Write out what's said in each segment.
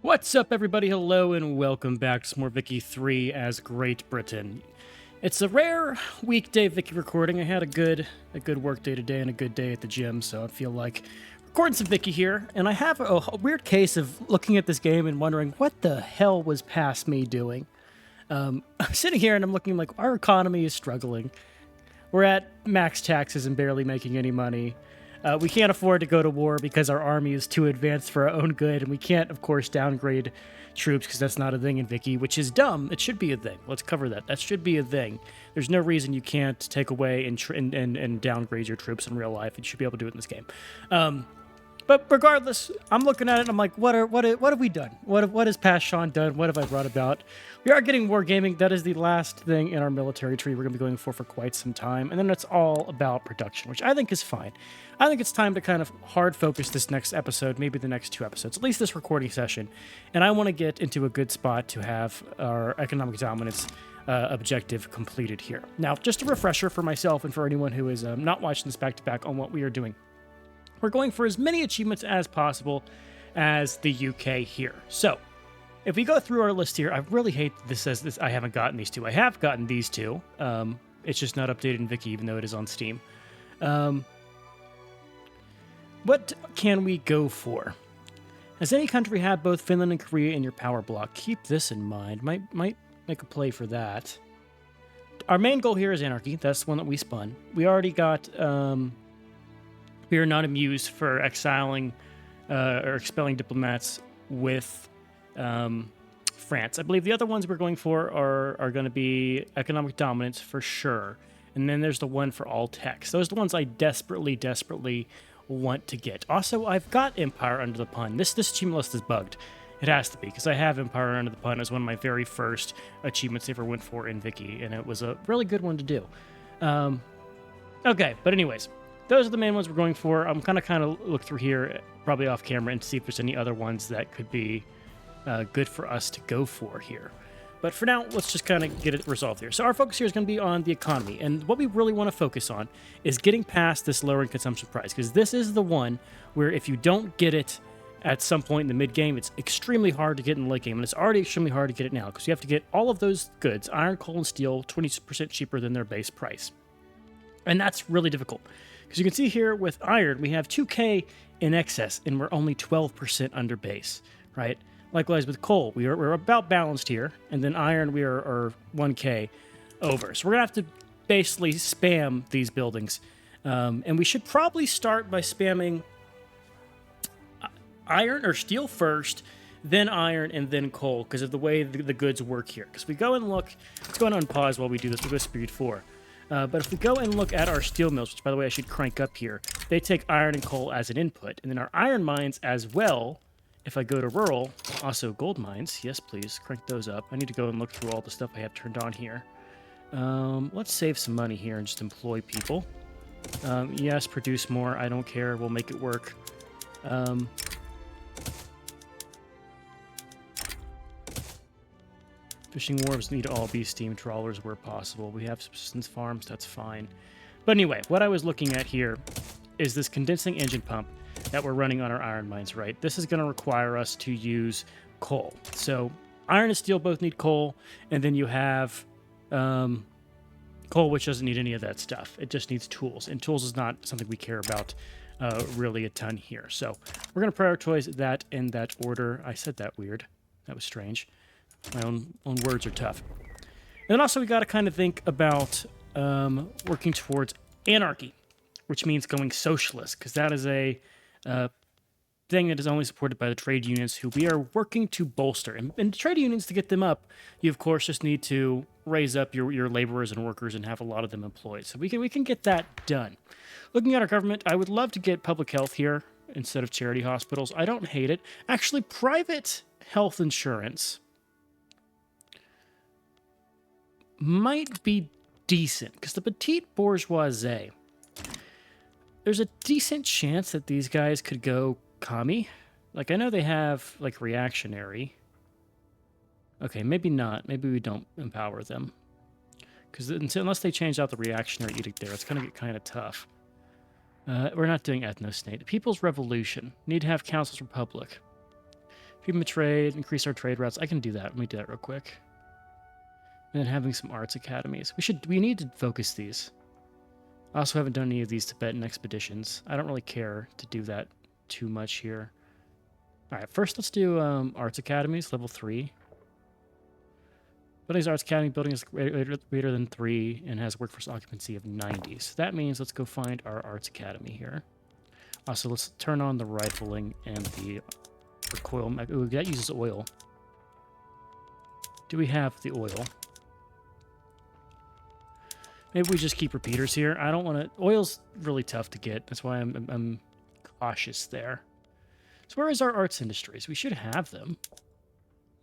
What's up, everybody? Hello, and welcome back to some more Vicky 3 as Great Britain. It's a rare weekday Vicky recording. I had a good work day today and a good day at the gym, so I feel like recording some Vicky here. And I have a weird case of looking at this game and wondering what the hell was past me doing. I'm sitting here and I'm looking like our economy is struggling. We're at max taxes and barely making any money. We can't afford to go to war because our army is too advanced for our own good, and we can't, of course, downgrade troops because that's not a thing in Vicky, which is dumb. It should be a thing. Let's cover that. That should be a thing. There's no reason you can't take away and downgrade your troops in real life. You should be able to do it in this game. But regardless, I'm looking at it and I'm like, what have we done? What has past Sean done? What have I brought about? We are getting wargaming. That is the last thing in our military tree we're going to be going for quite some time. And then it's all about production, which I think is fine. I think it's time to kind of hard focus this next episode, maybe the next 2 episodes, at least this recording session. And I want to get into a good spot to have our economic dominance objective completed here. Now, just a refresher for myself and for anyone who is not watching this back-to-back on what we are doing. We're going for as many achievements as possible as the UK here. So, if we go through our list here, I really hate this says this. I haven't gotten these two. I have gotten these two. It's just not updated in Vicky, even though it is on Steam. What can we go for? Has any country had both Finland and Korea in your power block? Keep this in mind. Might make a play for that. Our main goal here is Anarchy. That's the one that we spun. We already got... we are not amused for exiling or expelling diplomats with France. I believe the other ones we're going for are going to be economic dominance for sure. And then there's the one for all techs. Those are the ones I desperately want to get. Also, I've got Empire Under the Pun. This achievement list is bugged. It has to be, because I have Empire Under the Pun as one of my very first achievements I ever went for in Vicky, and it was a really good one to do. Okay, but anyways, those are the main ones we're going for. I'm kind of look through here, probably off camera, and see if there's any other ones that could be good for us to go for here. But for now, let's just kind of get it resolved here. So our focus here is going to be on the economy. And what we really want to focus on is getting past this lowering consumption price. Because this is the one where if you don't get it at some point in the mid-game, it's extremely hard to get in the late game. And it's already extremely hard to get it now. Because you have to get all of those goods, iron, coal, and steel, 20% cheaper than their base price. And that's really difficult. Because you can see here with iron, we have 2K in excess. And we're only 12% under base, right? Likewise with coal, we're about balanced here, and then iron we are 1K over. So we're gonna have to basically spam these buildings, and we should probably start by spamming iron or steel first, then iron, and then coal, because of the way the goods work here. Because we go and look, let's go and unpause while we do this. We'll go speed 4. But if we go and look at our steel mills, which by the way I should crank up here, they take iron and coal as an input, and then our iron mines as well. If I go to rural, also gold mines, yes please, crank those up. I need to go and look through all the stuff I have turned on here. Let's save some money here and just employ people. Yes, produce more, I don't care, we'll make it work. Fishing wharves need to all be steam trawlers where possible. We have subsistence farms, that's fine. But anyway, what I was looking at here is this condensing engine pump that we're running on our iron mines, right? This is going to require us to use coal. So iron and steel both need coal, and then you have coal, which doesn't need any of that stuff. It just needs tools, and tools is not something we care about really a ton here. So we're going to prioritize that in that order. I said that weird. That was strange. My own words are tough. And then also we got to kind of think about working towards anarchy, which means going socialist, because that is a thing that is only supported by the trade unions, who we are working to bolster. And trade unions, to get them up, you of course just need to raise up your laborers and workers and have a lot of them employed. So we can get that done. Looking at our government, I would love to get public health here instead of charity hospitals. I don't hate it. Actually, private health insurance might be decent, because the petite bourgeoisie, there's a decent chance that these guys could go commie. Like, I know they have, like, reactionary. Okay, maybe not. Maybe we don't empower them. Because unless they change out the reactionary edict there, it's going to get kind of tough. We're not doing ethno-state. People's Revolution. Need to have Council's Republic. Freedom of trade, increase our trade routes. I can do that. Let me do that real quick. And then having some arts academies. We need to focus these. I also haven't done any of these Tibetan expeditions. I don't really care to do that too much here. All right, first let's do arts academies, level 3. Building's arts academy building is greater than 3 and has workforce occupancy of 90. So that means let's go find our arts academy here. Also, let's turn on the rifling and the recoil. Ooh, that uses oil. Do we have the oil? Maybe we just keep repeaters here. I don't want to... Oil's really tough to get. That's why I'm cautious there. So where is our arts industries? We should have them.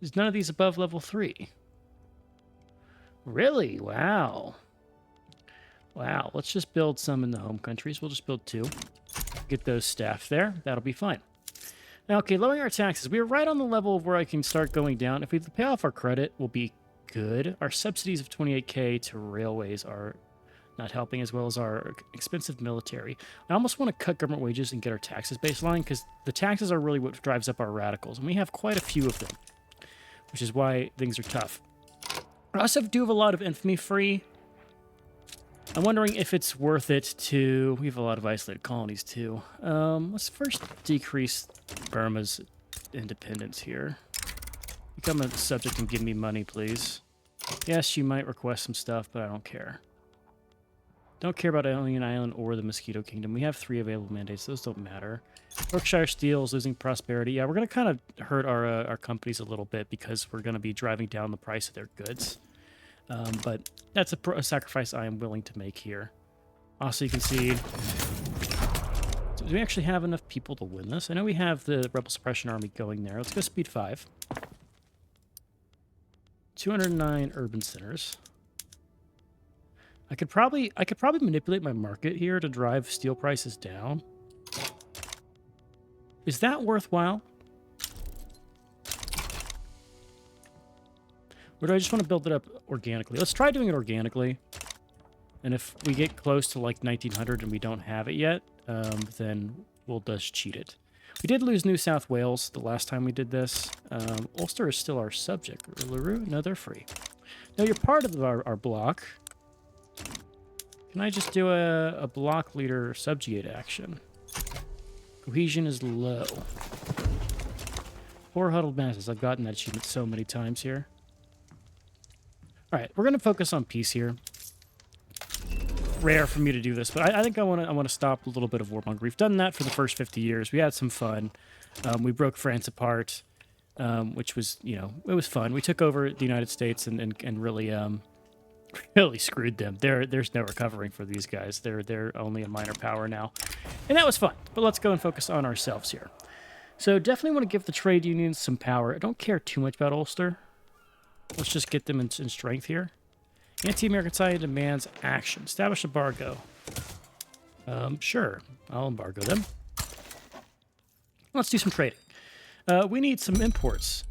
There's none of these above level 3. Really? Wow. Wow. Let's just build some in the home countries. We'll just build 2. Get those staff there. That'll be fine. Now, okay, lowering our taxes. We are right on the level of where I can start going down. If we pay off our credit, we'll be good. Our subsidies of 28k to railways are not helping, as well as our expensive military. I almost want to cut government wages and get our taxes baseline, because the taxes are really what drives up our radicals, and we have quite a few of them, which is why things are tough. I also do have a lot of infamy free. I'm wondering if it's worth it to... We have a lot of isolated colonies, too. Let's first decrease Burma's independence here. Become a subject and give me money, please. Yes, you might request some stuff, but I don't care. Don't care about Alien Island or the Mosquito Kingdom. We have 3 available mandates. Those don't matter. Yorkshire Steel is losing prosperity. Yeah, we're going to kind of hurt our companies a little bit because we're going to be driving down the price of their goods. But that's a sacrifice I am willing to make here. Also, you can see... Do we actually have enough people to win this? I know we have the Rebel Suppression Army going there. Let's go speed 5. 209 urban centers. I could probably manipulate my market here to drive steel prices down. Is that worthwhile? Or do I just want to build it up organically? Let's try doing it organically. And if we get close to like 1900 and we don't have it yet, then we'll just cheat it. We did lose New South Wales the last time we did this. Ulster is still our subject. LaRue? No, they're free. No, you're part of our block. Can I just do a block leader subjugate action? Cohesion is low. 4 huddled masses. I've gotten that achievement so many times here. All right, we're going to focus on peace here. Rare for me to do this, but I think I want to stop a little bit of warmonger. We've done that for the first 50 years. We had some fun. We broke France apart, which was, it was fun. We took over the United States and really really screwed them. There's no recovering for these guys. They're only a minor power now, and that was fun. But let's go and focus on ourselves here. So definitely want to give the trade unions some power. I don't care too much about Ulster. Let's just get them in strength here. Anti-American society demands action. Establish embargo. Sure. I'll embargo them. Let's do some trading. We need some imports.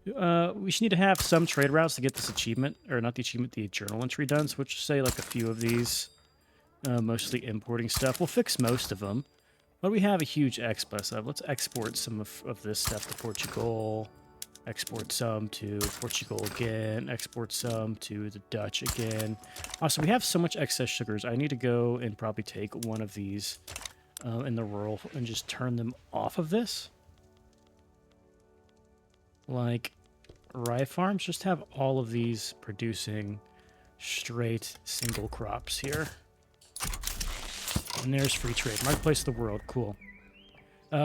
We should need to have some trade routes to get this achievement, or not the achievement, the journal entry done. So we'll just say like a few of these, mostly importing stuff. We'll fix most of them, but we have a huge express of. Let's export some of this stuff to Portugal. Export some to Portugal again. Export some to the Dutch again. Also, we have so much excess sugars. I need to go and probably take one of these in the rural and just turn them off of this. Like rye farms, just have all of these producing straight single crops here. And there's free trade. Marketplace of the world. Cool.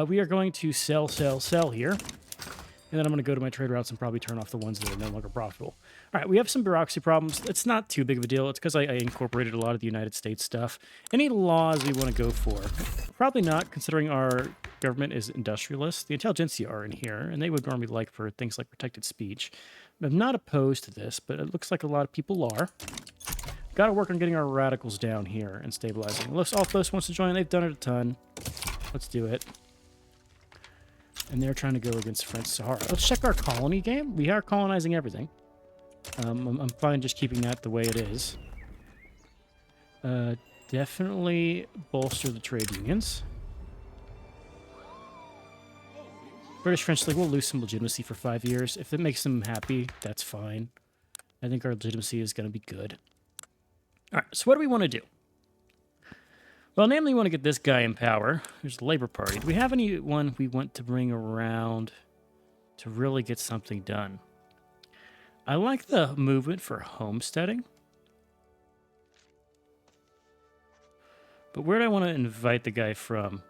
We are going to sell here. And then I'm going to go to my trade routes and probably turn off the ones that are no longer profitable. All right, we have some bureaucracy problems. It's not too big of a deal. It's because I incorporated a lot of the United States stuff. Any laws we want to go for? Probably not, considering our government is industrialist. The intelligentsia are in here, and they would normally like for things like protected speech. I'm not opposed to this, but it looks like a lot of people are. Got to work on getting our radicals down here and stabilizing. Unless Althos wants to join, they've done it a ton. Let's do it. And they're trying to go against French Sahara. Let's check our colony game. We are colonizing everything. I'm fine just keeping that the way it is. Definitely bolster the trade unions. British-French League will lose some legitimacy for 5 years. If it makes them happy, that's fine. I think our legitimacy is going to be good. All right, so what do we want to do? Well, namely, we want to get this guy in power. There's the Labour Party. Do we have anyone we want to bring around to really get something done? I like the movement for homesteading. But where do I want to invite the guy from?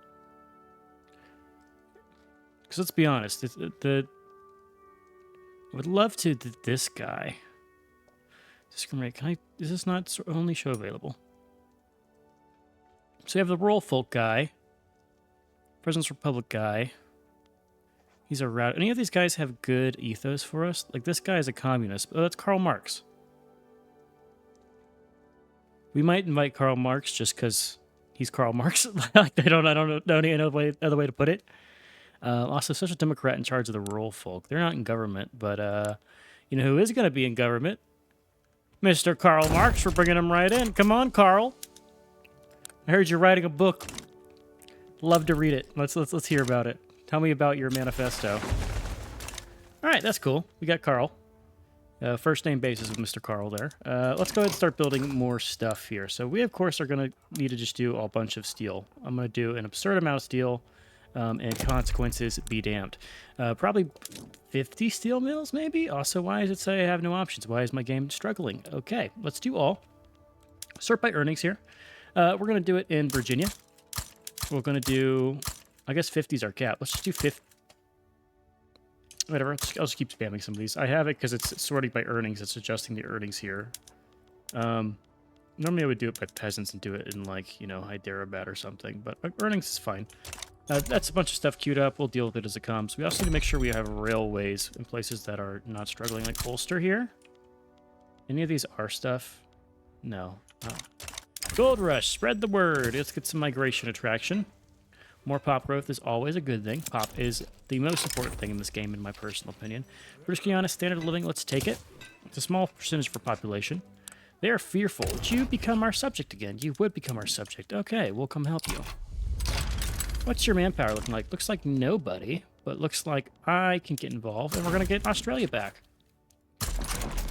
Because let's be honest, I would love to this guy. Discriminate. Is this not only show available? So you have the Rural Folk guy, President's Republic guy. He's a rat. Any of these guys have good ethos for us? Like this guy is a communist. Oh, that's Karl Marx. We might invite Karl Marx just because he's Karl Marx. Like I don't know any other way to put it. Also, Social Democrat in charge of the rural folk. They're not in government, but you know who is going to be in government? Mr. Karl Marx. We're bringing him right in. Come on, Karl. I heard you're writing a book. Love to read it. Let's hear about it. Tell me about your manifesto. All right, that's cool. We got Karl. First name basis with Mr. Karl there. Let's go ahead and start building more stuff here. So we, of course, are going to need to just do a bunch of steel. I'm going to do an absurd amount of steel. And consequences be damned. Probably 50 steel mills, maybe? Also, why does it say I have no options? Why is my game struggling? Okay, let's do all. Sort by earnings here. We're going to do it in Virginia. We're going to do, I guess 50 is our cap. Let's just do 50. Whatever, I'll just keep spamming some of these. I have it because it's sorting by earnings. It's adjusting the earnings here. Normally I would do it by peasants and do it in, like, you know, Hyderabad or something. But earnings is fine. That's a bunch of stuff queued up. We'll deal with it as it comes. We also need to make sure we have railways in places that are not struggling, like Ulster here. Any of these are stuff? No. Oh. Gold Rush. Spread the word. Let's get some migration attraction. More pop growth is always a good thing. Pop is the most important thing in this game, in my personal opinion. British Guiana standard of living. Let's take it. It's a small percentage for population. They are fearful. Would you become our subject again? You would become our subject. Okay, we'll come help you. What's your manpower looking like? Looks like nobody, but looks like I can get involved, and we're going to get Australia back.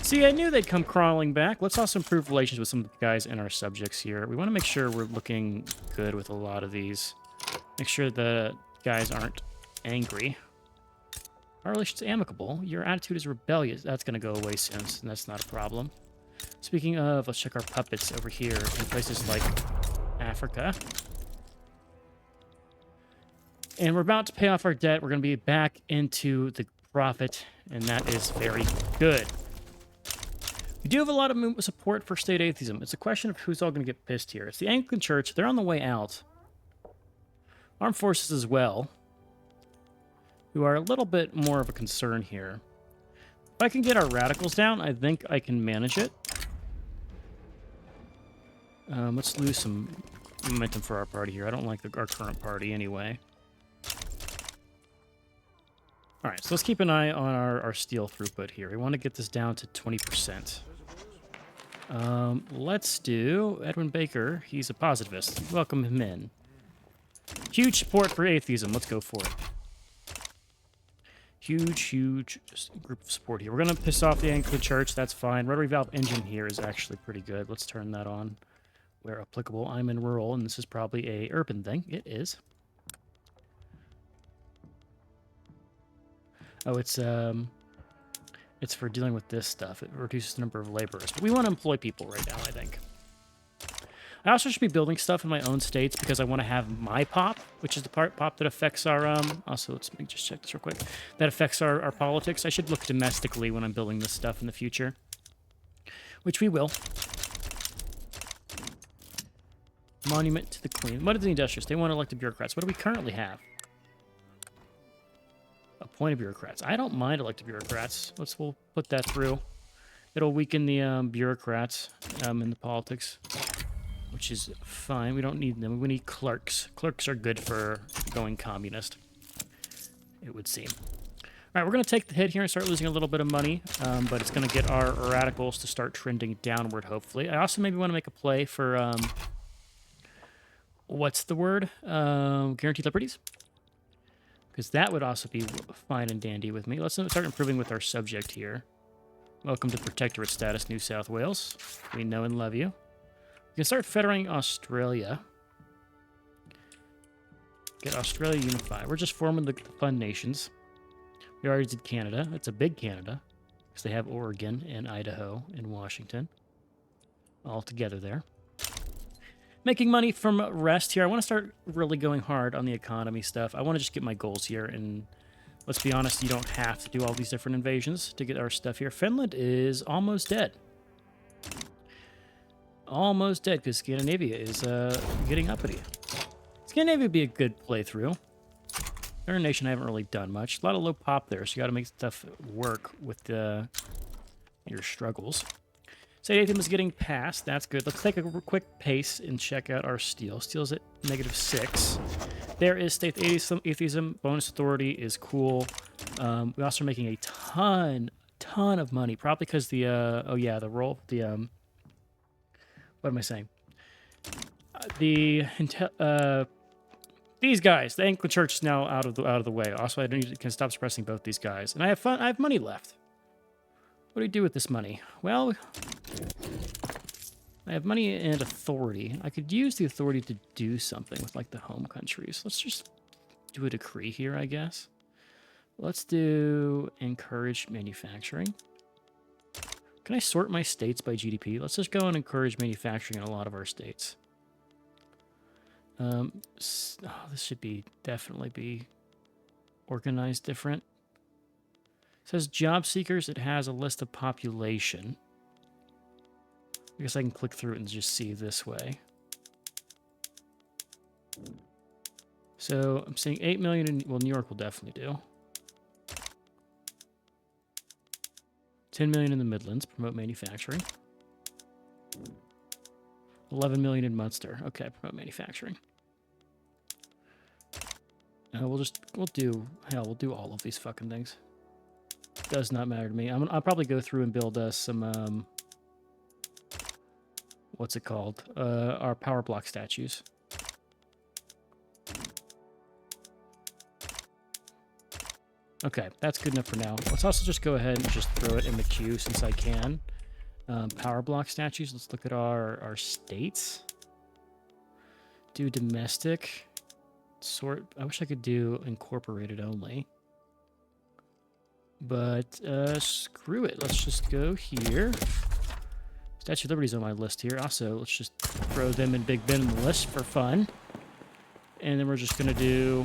See, I knew they'd come crawling back. Let's also improve relations with some of the guys in our subjects here. We want to make sure we're looking good with a lot of these. Make sure the guys aren't angry. Our relation's amicable. Your attitude is rebellious. That's going to go away soon, and that's not a problem. Speaking of, let's check our puppets over here in places like Africa. And we're about to pay off our debt. We're going to be back into the profit, and that is very good. We do have a lot of support for state atheism. It's a question of who's all going to get pissed here. It's the Anglican Church. They're on the way out. Armed forces as well, who are a little bit more of a concern here. If I can get our radicals down, I think I can manage it. Let's lose some momentum for our party here. I don't like our current party anyway. All right, so let's keep an eye on our steel throughput here. We want to get this down to 20%. Let's do Edwin Baker. He's a positivist. Welcome him in. Huge support for atheism. Let's go for it. Huge group of support here. We're going to piss off the Anglican Church. That's fine. Rotary valve engine here is actually pretty good. Let's turn that on where applicable. I'm in rural, and this is probably a urban thing. It is. Oh, it's for dealing with this stuff. It reduces the number of laborers. But we want to employ people right now, I think. I also should be building stuff in my own states because I want to have my pop, which is the pop that affects our... Also, let me just check this real quick. That affects our politics. I should look domestically when I'm building this stuff in the future. Which we will. Monument to the Queen. What are the industrialists? They want elected bureaucrats. What do we currently have? Appointed bureaucrats. I don't mind elected bureaucrats. We'll put that through. It'll weaken the bureaucrats in the politics, which is fine. We don't need them. We need clerks. Clerks are good for going communist, it would seem. All right, we're going to take the hit here and start losing a little bit of money, but it's going to get our radicals to start trending downward, hopefully. I also maybe want to make a play for, what's the word? Guaranteed liberties. because that would also be fine and dandy with me. Let's start improving with our subject here. Welcome to Protectorate status, New South Wales. We know and love you. We can start federating Australia. Get Australia unified. We're just forming the fun nations. We already did Canada. It's a big Canada because they have Oregon and Idaho and Washington all together there. Making money from rest here. I want to start really going hard on the economy stuff. I want to just get my goals here, and let's be honest, you don't have to do all these different invasions to get our stuff here. Finland is almost dead. Almost dead because Scandinavia is getting uppity. Scandinavia would be a good playthrough. They're a nation I haven't really done much. A lot of low pop there, so you got to make stuff work with your struggles. State atheism is getting past. That's good. Let's take a quick pace and check out our steel. Steel's at -6. There is state atheism. Bonus authority is cool. We also are making a ton of money. Probably because the what am I saying? These guys, the Anglican Church is now out of the way. Also, I can stop suppressing both these guys, and I have fun. I have money left. What do we do with this money? Well, I have money and authority. I could use the authority to do something with, like, the home countries. Let's just do a decree here, I guess. Let's do encourage manufacturing. Can I sort my states by GDP? Let's just go and encourage manufacturing in a lot of our states. This should definitely be organized different. It says job seekers. It has a list of population. I guess I can click through it and just see this way. So I'm saying 8 million in, well, New York will definitely do. 10 million in the Midlands, promote manufacturing. 11 million in Munster. Okay, promote manufacturing. We'll do all of these fucking things. Does not matter to me. I'll probably go through and build us some, what's it called? Our power block statues. Okay, that's good enough for now. Let's also just go ahead and just throw it in the queue since I can. Power block statues. Let's look at our states. Do domestic. Sort. I wish I could do incorporated only. But screw it. Let's just go here. Statue of Liberty's on my list here. Also, let's just throw them in Big Ben in the list for fun. And then we're just going to do...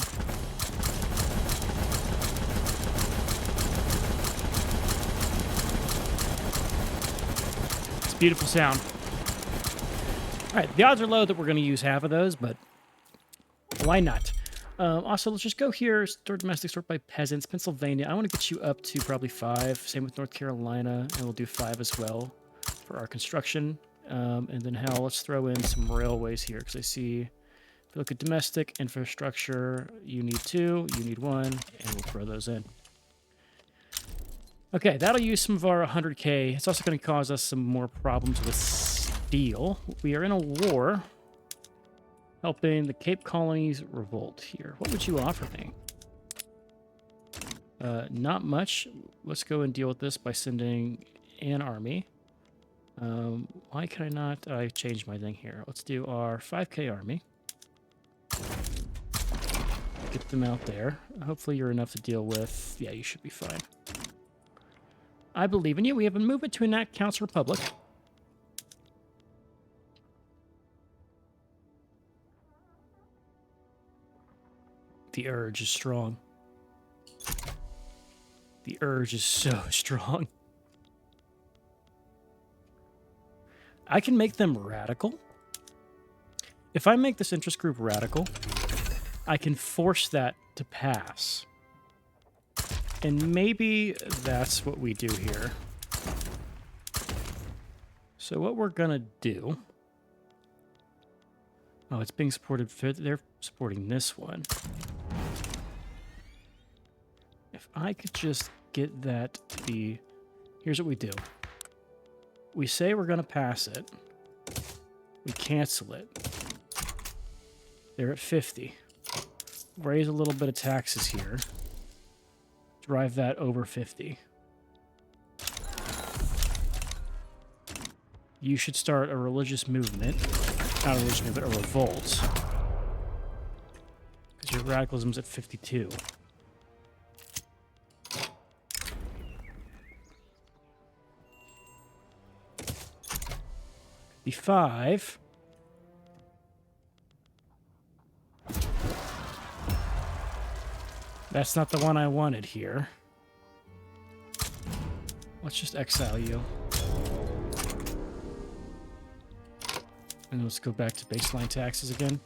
It's a beautiful sound. All right, the odds are low that we're going to use half of those, but why not? Also, let's just go here, store domestic, sort by peasants. Pennsylvania, I want to get you up to probably 5. Same with North Carolina, and we'll do 5 as well for our construction. And then hell, let's throw in some railways here, because I see, if you look at domestic infrastructure, you need 2, you need 1, and we'll throw those in. Okay, that'll use some of our 100K. It's also going to cause us some more problems with steel. We are in a war. Helping the Cape Colonies revolt here. What would you offer me? Not much. Let's go and deal with this by sending an army. Why can I not? I changed my thing here. Let's do our 5K army. Get them out there. Hopefully you're enough to deal with. Yeah, you should be fine. I believe in you. We have a movement to enact Council Republic. The urge is strong. The urge is so strong. I can make them radical. If I make this interest group radical, I can force that to pass. And maybe that's what we do here. So what we're gonna do... Oh, it's being supported. They're supporting this one. If I could just get that to be... Here's what we do. We say we're going to pass it. We cancel it. They're at 50. raise a little bit of taxes here. Drive that over 50. You should start a religious movement. Not a religious movement, a revolt. Because your radicalism's at 52. 55. That's not the one I wanted here. Let's just exile you. And let's go back to baseline taxes again.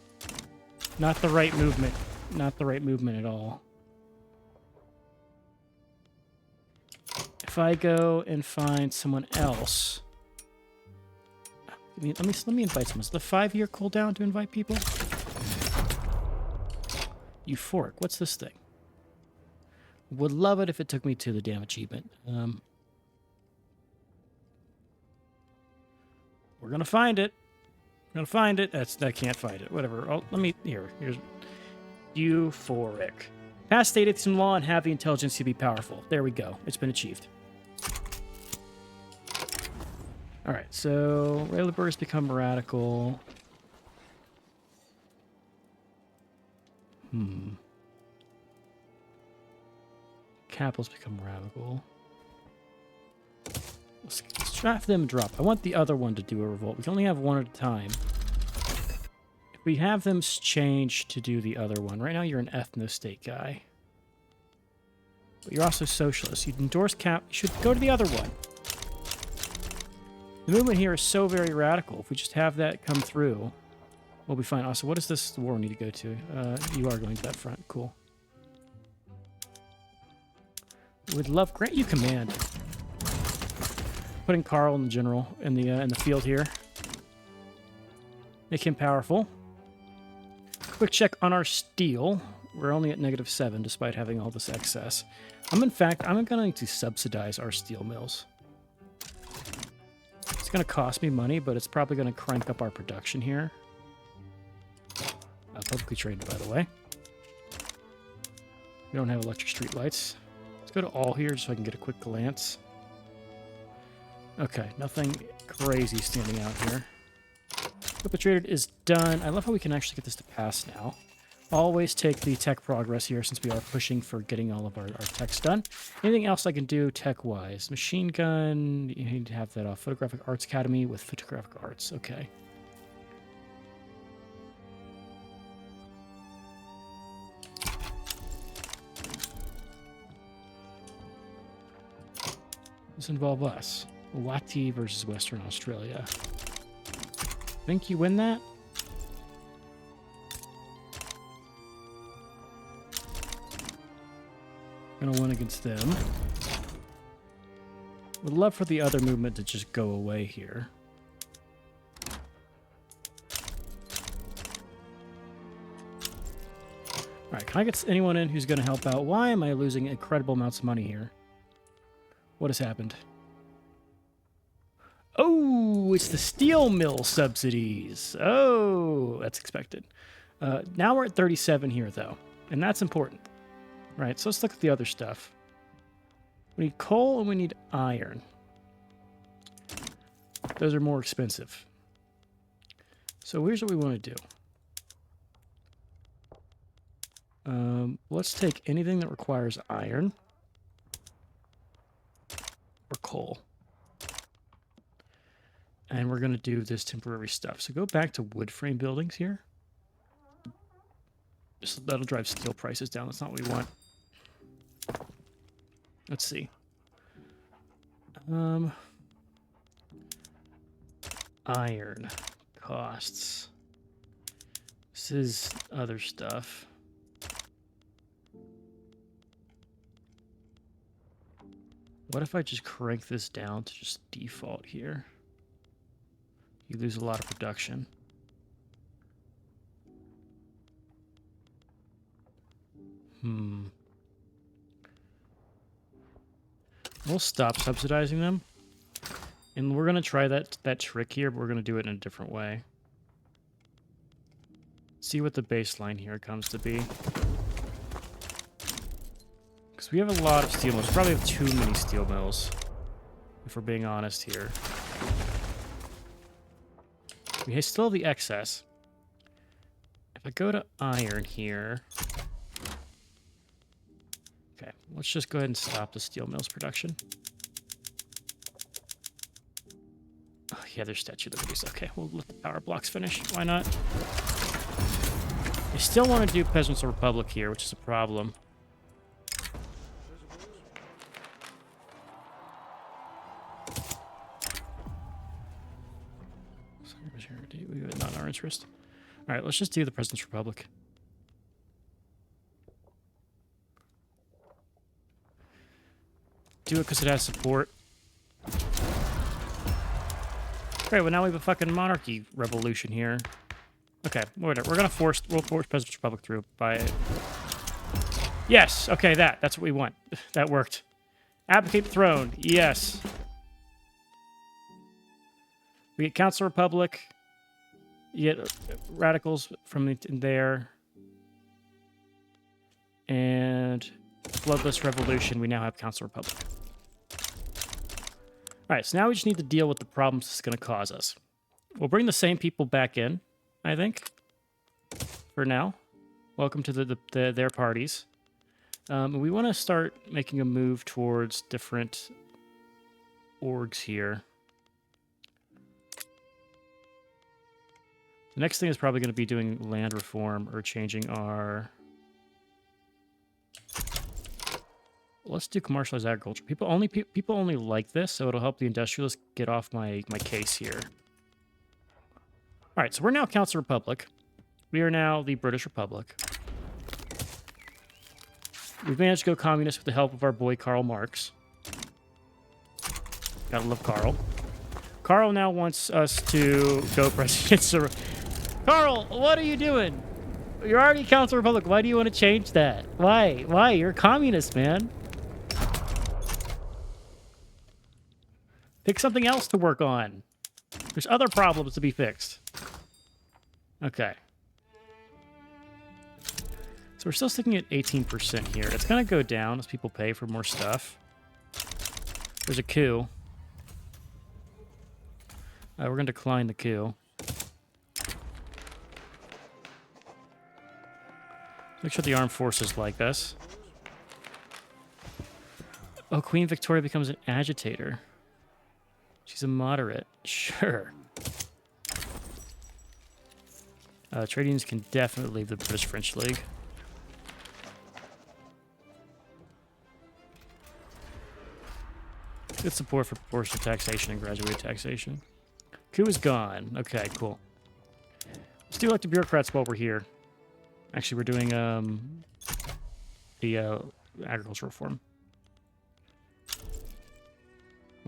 Not the right movement. Not the right movement at all. If I go and find someone else... let me invite someone. Is the 5-year cooldown to invite people? Euphoric. What's this thing? Would love it if it took me to the damn achievement. We're gonna find it. We're gonna find it. I can't find it. Whatever. Oh, here's euphoric. Pass state atheism law and have the intelligence to be powerful. There we go. It's been achieved. All right. So Railburgers become radical. Capitals become radical. Let's have them drop. I want the other one to do a revolt. We can only have one at a time. If we have them change to do the other one. Right now you're an ethno-state guy. But you're also socialist. You'd endorse cap. You should go to the other one. The movement here is so very radical. If we just have that come through, we'll be fine. Also, what does this war need to go to? You are going to that front. Cool. Would love grant you command. Putting Carl in the general in the field here. Make him powerful. Quick check on our steel. We're only at -7 despite having all this excess. I'm going to subsidize our steel mills. It's going to cost me money, but it's probably going to crank up our production here. Publicly traded, by the way. We don't have electric street lights. Let's go to all here so I can get a quick glance. Okay, nothing crazy standing out here. Publicly traded is done. I love how we can actually get this to pass now. Always take the tech progress here since we are pushing for getting all of our techs done. Anything else I can do tech-wise? Machine gun, you need to have that off. Photographic Arts Academy with Photographic Arts. Okay. This involve us. Wati versus Western Australia. Think you win that? Gonna win against them. Would love for the other movement to just go away here. Alright, can I get anyone in who's gonna help out? Why am I losing incredible amounts of money here? What has happened? Oh, it's the steel mill subsidies. Oh, that's expected. Now we're at 37 here, though, and that's important. Right, so let's look at the other stuff. We need coal and we need iron. Those are more expensive. So here's what we want to do. Let's take anything that requires iron or coal. And we're going to do this temporary stuff. So go back to wood frame buildings here. That'll drive steel prices down. That's not what we want. Let's see. Iron costs. This is other stuff. What if I just crank this down to just default here? You lose a lot of production. We'll stop subsidizing them. And we're going to try that trick here, but we're going to do it in a different way. See what the baseline here comes to be. So we have a lot of steel mills. We probably have too many steel mills, if we're being honest here. We still have the excess. If I go to iron here... Okay, let's just go ahead and stop the steel mills production. Oh, yeah, there's Statue of Liberties. Okay, we'll let the power blocks finish. Why not? I still want to do Peasants Republic here, which is a problem. We have not in our interest. All right, let's just do the President's Republic. Do it because it has support. Great, well now we have a fucking monarchy revolution here. Okay, whatever. We'll force President's Republic through by it. Yes, okay, that's what we want. That worked. Abdicate the throne, yes. We get Council Republic. You get radicals from in there. And Bloodless Revolution, we now have Council Republic. Alright, so now we just need to deal with the problems this is going to cause us. We'll bring the same people back in, I think. For now. Welcome to their parties. We want to start making a move towards different orgs here. The next thing is probably going to be doing land reform or changing our... Let's do commercialized agriculture. People only like this, so it'll help the industrialists get off my case here. All right, so we're now Council Republic. We are now the British Republic. We've managed to go communist with the help of our boy Karl Marx. Gotta love Karl. Karl now wants us to go president. Karl, what are you doing? You're already Council Republic. Why do you want to change that? Why? Why? You're a communist, man. Pick something else to work on. There's other problems to be fixed. Okay. So we're still sticking at 18% here. It's going to go down as people pay for more stuff. There's a coup. We're going to decline the coup. Make sure the armed forces like us. Oh, Queen Victoria becomes an agitator. She's a moderate. Sure. Trade unions can definitely leave the British-French League. Good support for proportional taxation and graduated taxation. Coup is gone. Okay, cool. Let's do like the bureaucrats while we're here. Actually, we're doing the agricultural reform.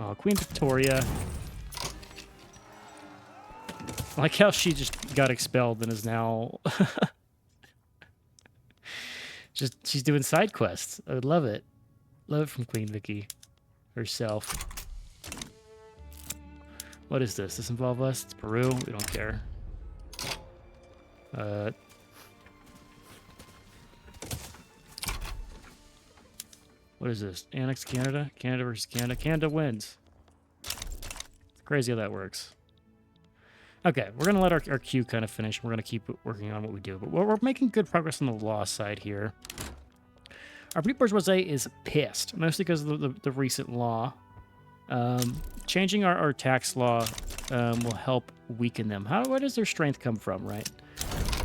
Oh, Queen Victoria. I like how she just got expelled and is now she's doing side quests. I would love it. Love it from Queen Vicky herself. What is this? Does this involve us? It's Peru. We don't care. What is this? Annex Canada? Canada versus Canada. Canada wins. It's crazy how that works. Okay, we're going to let our queue kind of finish. We're going to keep working on what we do. But we're making good progress on the law side here. Our petite bourgeoisie is pissed, mostly because of the recent law. Changing our tax law will help weaken them. Where does their strength come from, right?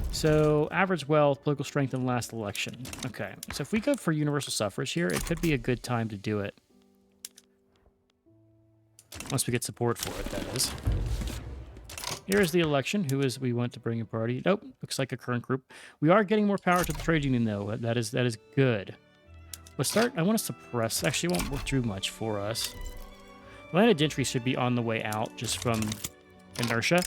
So, average wealth, political strength in the last election. Okay, so if we go for universal suffrage here, it could be a good time to do it. Once we get support for it, that is. Here's the election. Who is we want to bring a party? Nope, looks like a current group. We are getting more power to the trade union, though. That is good. Let's start. I want to suppress. Actually, it won't work too much for us. Landed gentry should be on the way out, just from inertia.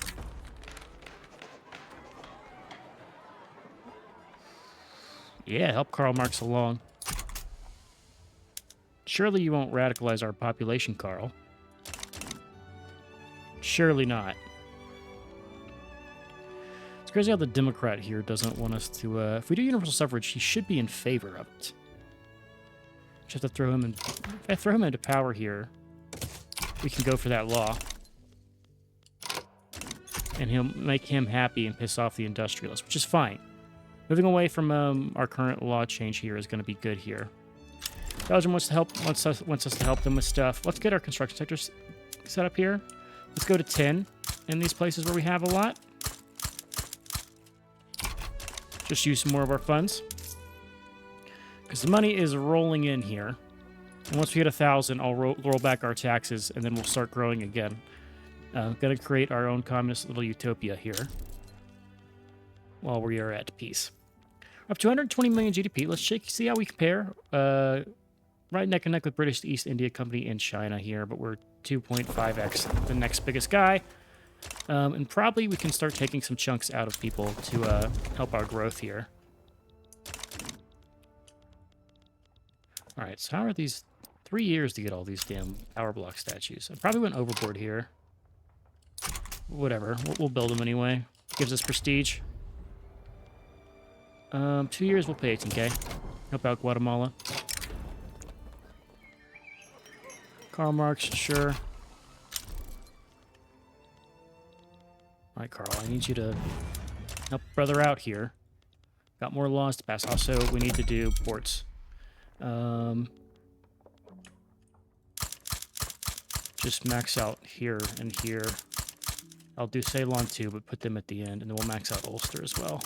Yeah, help Karl Marx along. Surely you won't radicalize our population, Karl. Surely not. It's crazy how the Democrat here doesn't want us to... if we do universal suffrage, he should be in favor of it. Just have to throw him in. If I throw him into power here, we can go for that law. And he'll make him happy and piss off the industrialists, which is fine. Moving away from our current law change here is going to be good here. Belgium wants us to help them with stuff. Let's get our construction sectors set up here. Let's go to 10 in these places where we have a lot. Just use some more of our funds. Because the money is rolling in here. And once we hit 1,000, I'll roll back our taxes, and then we'll start growing again. Gonna create our own communist little utopia here. While we are at peace. Up to 220 million GDP. Let's see how we compare. Right neck and neck with British East India Company and China here, but we're 2.5x the next biggest guy. And probably we can start taking some chunks out of people to help our growth here. All right, so how are these 3 years to get all these damn power block statues? I probably went overboard here. Whatever, we'll build them anyway. Gives us prestige. 2 years, we'll pay 18k. Help out Guatemala. Karl Marx, sure. All right, Carl, I need you to help brother out here. Got more laws to pass. Also, we need to do ports. Just max out here and here. I'll do Ceylon too, but put them at the end, and then we'll max out Ulster as well.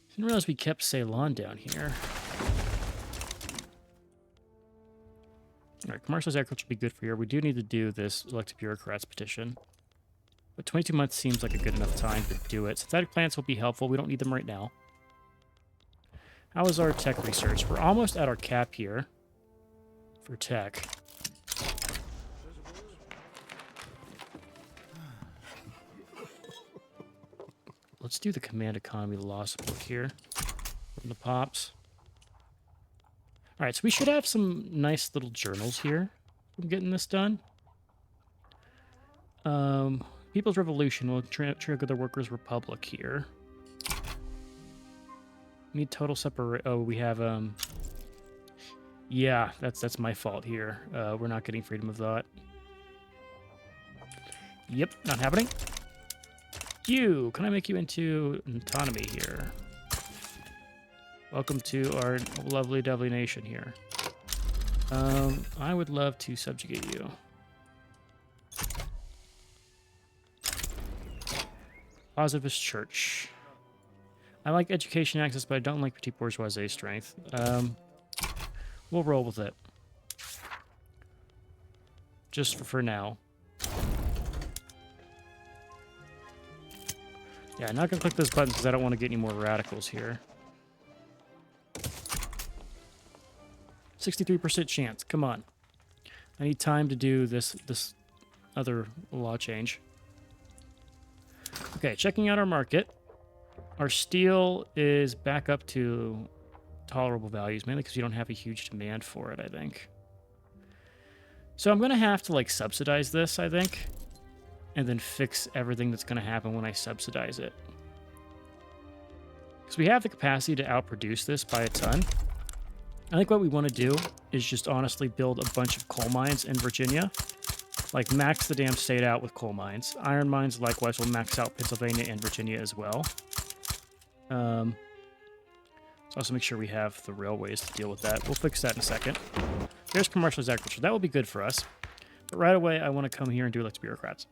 Didn't realize we kept Ceylon down here. All right, commercialized agriculture would be good for here. We do need to do this elected bureaucrats petition. But 22 months seems like a good enough time to do it. Synthetic plants will be helpful. We don't need them right now. How is our tech research? We're almost at our cap here for tech. Let's do the command economy law support here from the pops. All right, so we should have some nice little journals here from getting this done. People's Revolution will trigger the Workers' Republic here. Need total separate. Oh, we have yeah, that's my fault here. We're not getting freedom of thought. Yep, not happening. You, can I make you into autonomy here? Welcome to our lovely dovely nation here. I would love to subjugate you. Positivist Church. I like education access, but I don't like petit bourgeoisie strength. We'll roll with it. Just for now. Yeah, I'm not going to click those buttons because I don't want to get any more radicals here. 63% chance. Come on. I need time to do this other law change. Okay, checking out our market. Our steel is back up to tolerable values, mainly because you don't have a huge demand for it, I think. So I'm going to have to, like, subsidize this, I think, and then fix everything that's going to happen when I subsidize it. Because we have the capacity to outproduce this by a ton. I think what we want to do is just honestly build a bunch of coal mines in Virginia. Like, max the damn state out with coal mines. Iron mines, likewise, will max out Pennsylvania and Virginia as well. Let's also make sure we have the railways to deal with that. We'll fix that in a second. There's commercialized agriculture. That will be good for us. But right away, I want to come here and do elected bureaucrats.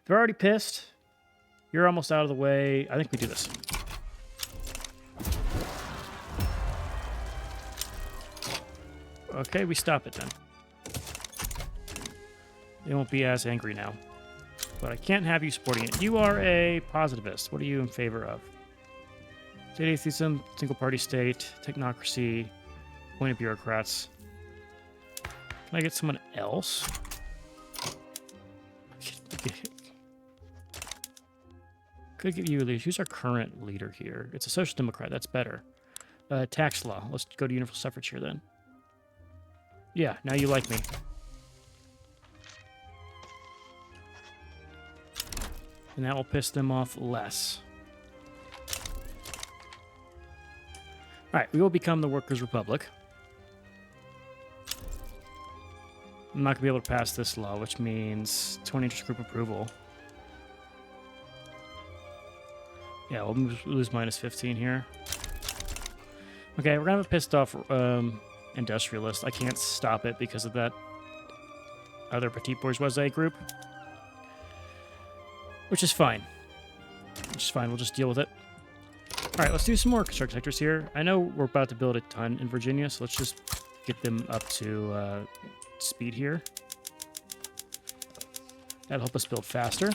They're already pissed. You're almost out of the way. I think we do this. Okay, we stop it then. They won't be as angry now. But I can't have you supporting it. You are a positivist. What are you in favor of? State atheism, single-party state, technocracy, appointed bureaucrats. Can I get someone else? Could give you a leader. Who's our current leader here? It's a social democrat. That's better. Tax law. Let's go to universal suffrage here then. Yeah, now you like me. And that will piss them off less. Alright, we will become the Workers' Republic. I'm not going to be able to pass this law, which means 20 interest group approval. Yeah, we'll lose minus 15 here. Okay, we're going to have a pissed off industrialist. I can't stop it because of that other petit bourgeoisie group. Which is fine. Which is fine, we'll just deal with it. Alright, let's do some more construction sectors here. I know we're about to build a ton in Virginia, so let's just get them up to speed here. That'll help us build faster.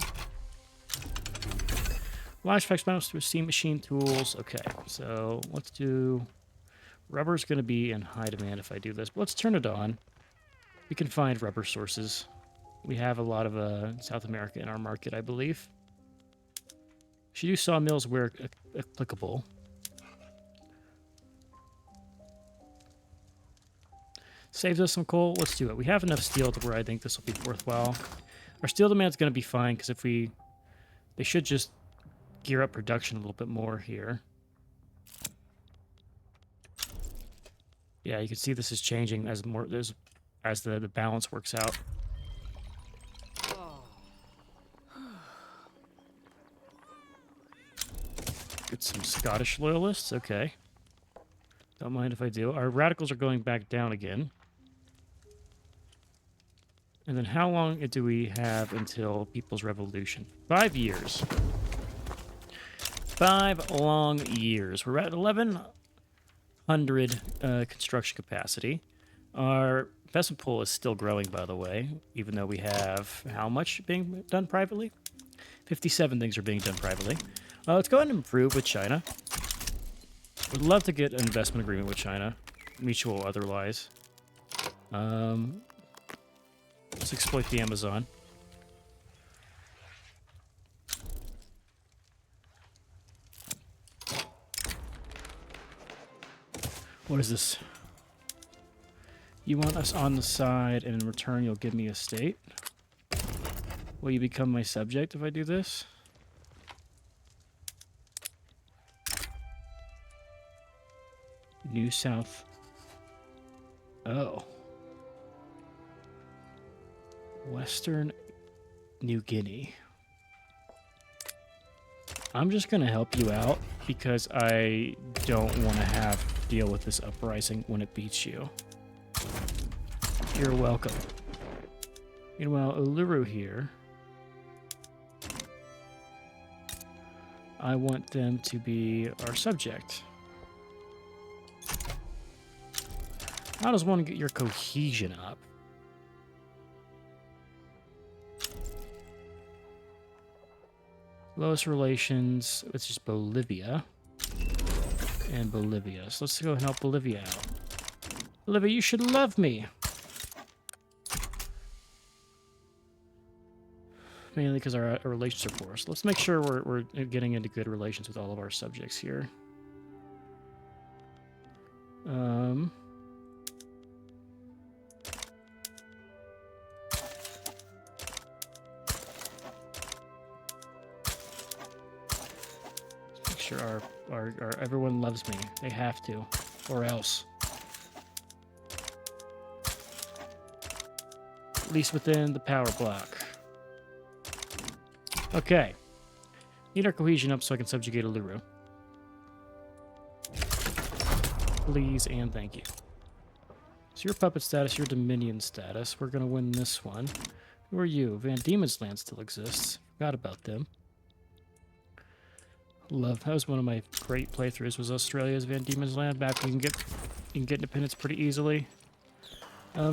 Large effects mounts to steam machine tools. Okay, so let's do... Rubber's going to be in high demand if I do this, but let's turn it on. We can find rubber sources. We have a lot of South America in our market, I believe. Should do sawmills where applicable. Saves us some coal. Let's do it. We have enough steel to where I think this will be worthwhile. Our steel demand's going to be fine because if we... They should just gear up production a little bit more here. Yeah, you can see this is changing as more as the balance works out. Get some Scottish loyalists. Okay. Don't mind if I do. Our radicals are going back down again. And then how long do we have until People's Revolution? 5 years. 5 long years. We're at 1,100 construction capacity. Our investment pool is still growing, by the way, even though we have how much being done privately? 57 things are being done privately. Let's go ahead and improve with China. Would love to get an investment agreement with China, mutual or otherwise. Let's exploit the Amazon. What is this? You want us on the side, and in return you'll give me a state? Will you become my subject if I do this? New South. Oh. Western New Guinea. I'm just going to help you out because I don't want to have to deal with this uprising when it beats you. You're welcome. Meanwhile, Uluru here. I want them to be our subject. How does one get your cohesion up? Lowest relations, it's just Bolivia. And Bolivia. So let's go and help Bolivia out. Bolivia, you should love me. Mainly because our relations are poor. So let's make sure we're getting into good relations with all of our subjects here. Make sure our everyone loves me. They have to, or else. At least within the power block. Okay. Need our cohesion up so I can subjugate Uluru. Please and thank you. So your puppet status, your dominion status. We're going to win this one. Who are you? Van Diemen's Land still exists. Forgot about them. That was one of my great playthroughs, was Australia's Van Diemen's Land. Back when you can get independence pretty easily.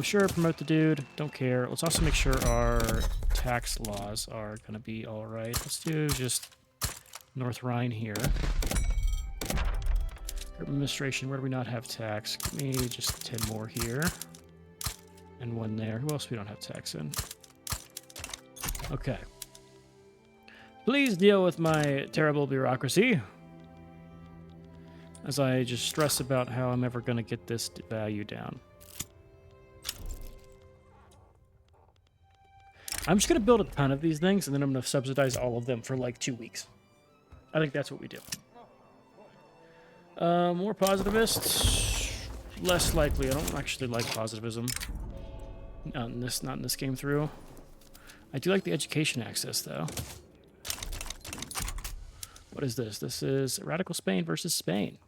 Sure, promote the dude. Don't care. Let's also make sure our tax laws are going to be all right. Let's do just North Rhine here. Administration, where do we not have tax? Give me just 10 more here. And one there. Who else we don't have tax in? Okay. Please deal with my terrible bureaucracy. As I just stress about how I'm ever going to get this value down. I'm just going to build a ton of these things, and then I'm going to subsidize all of them for like 2 weeks. I think that's what we do. More positivist. Less likely. I don't actually like positivism. Not in this game through. I do like the education access, though. What is this? This is Radical Spain versus Spain.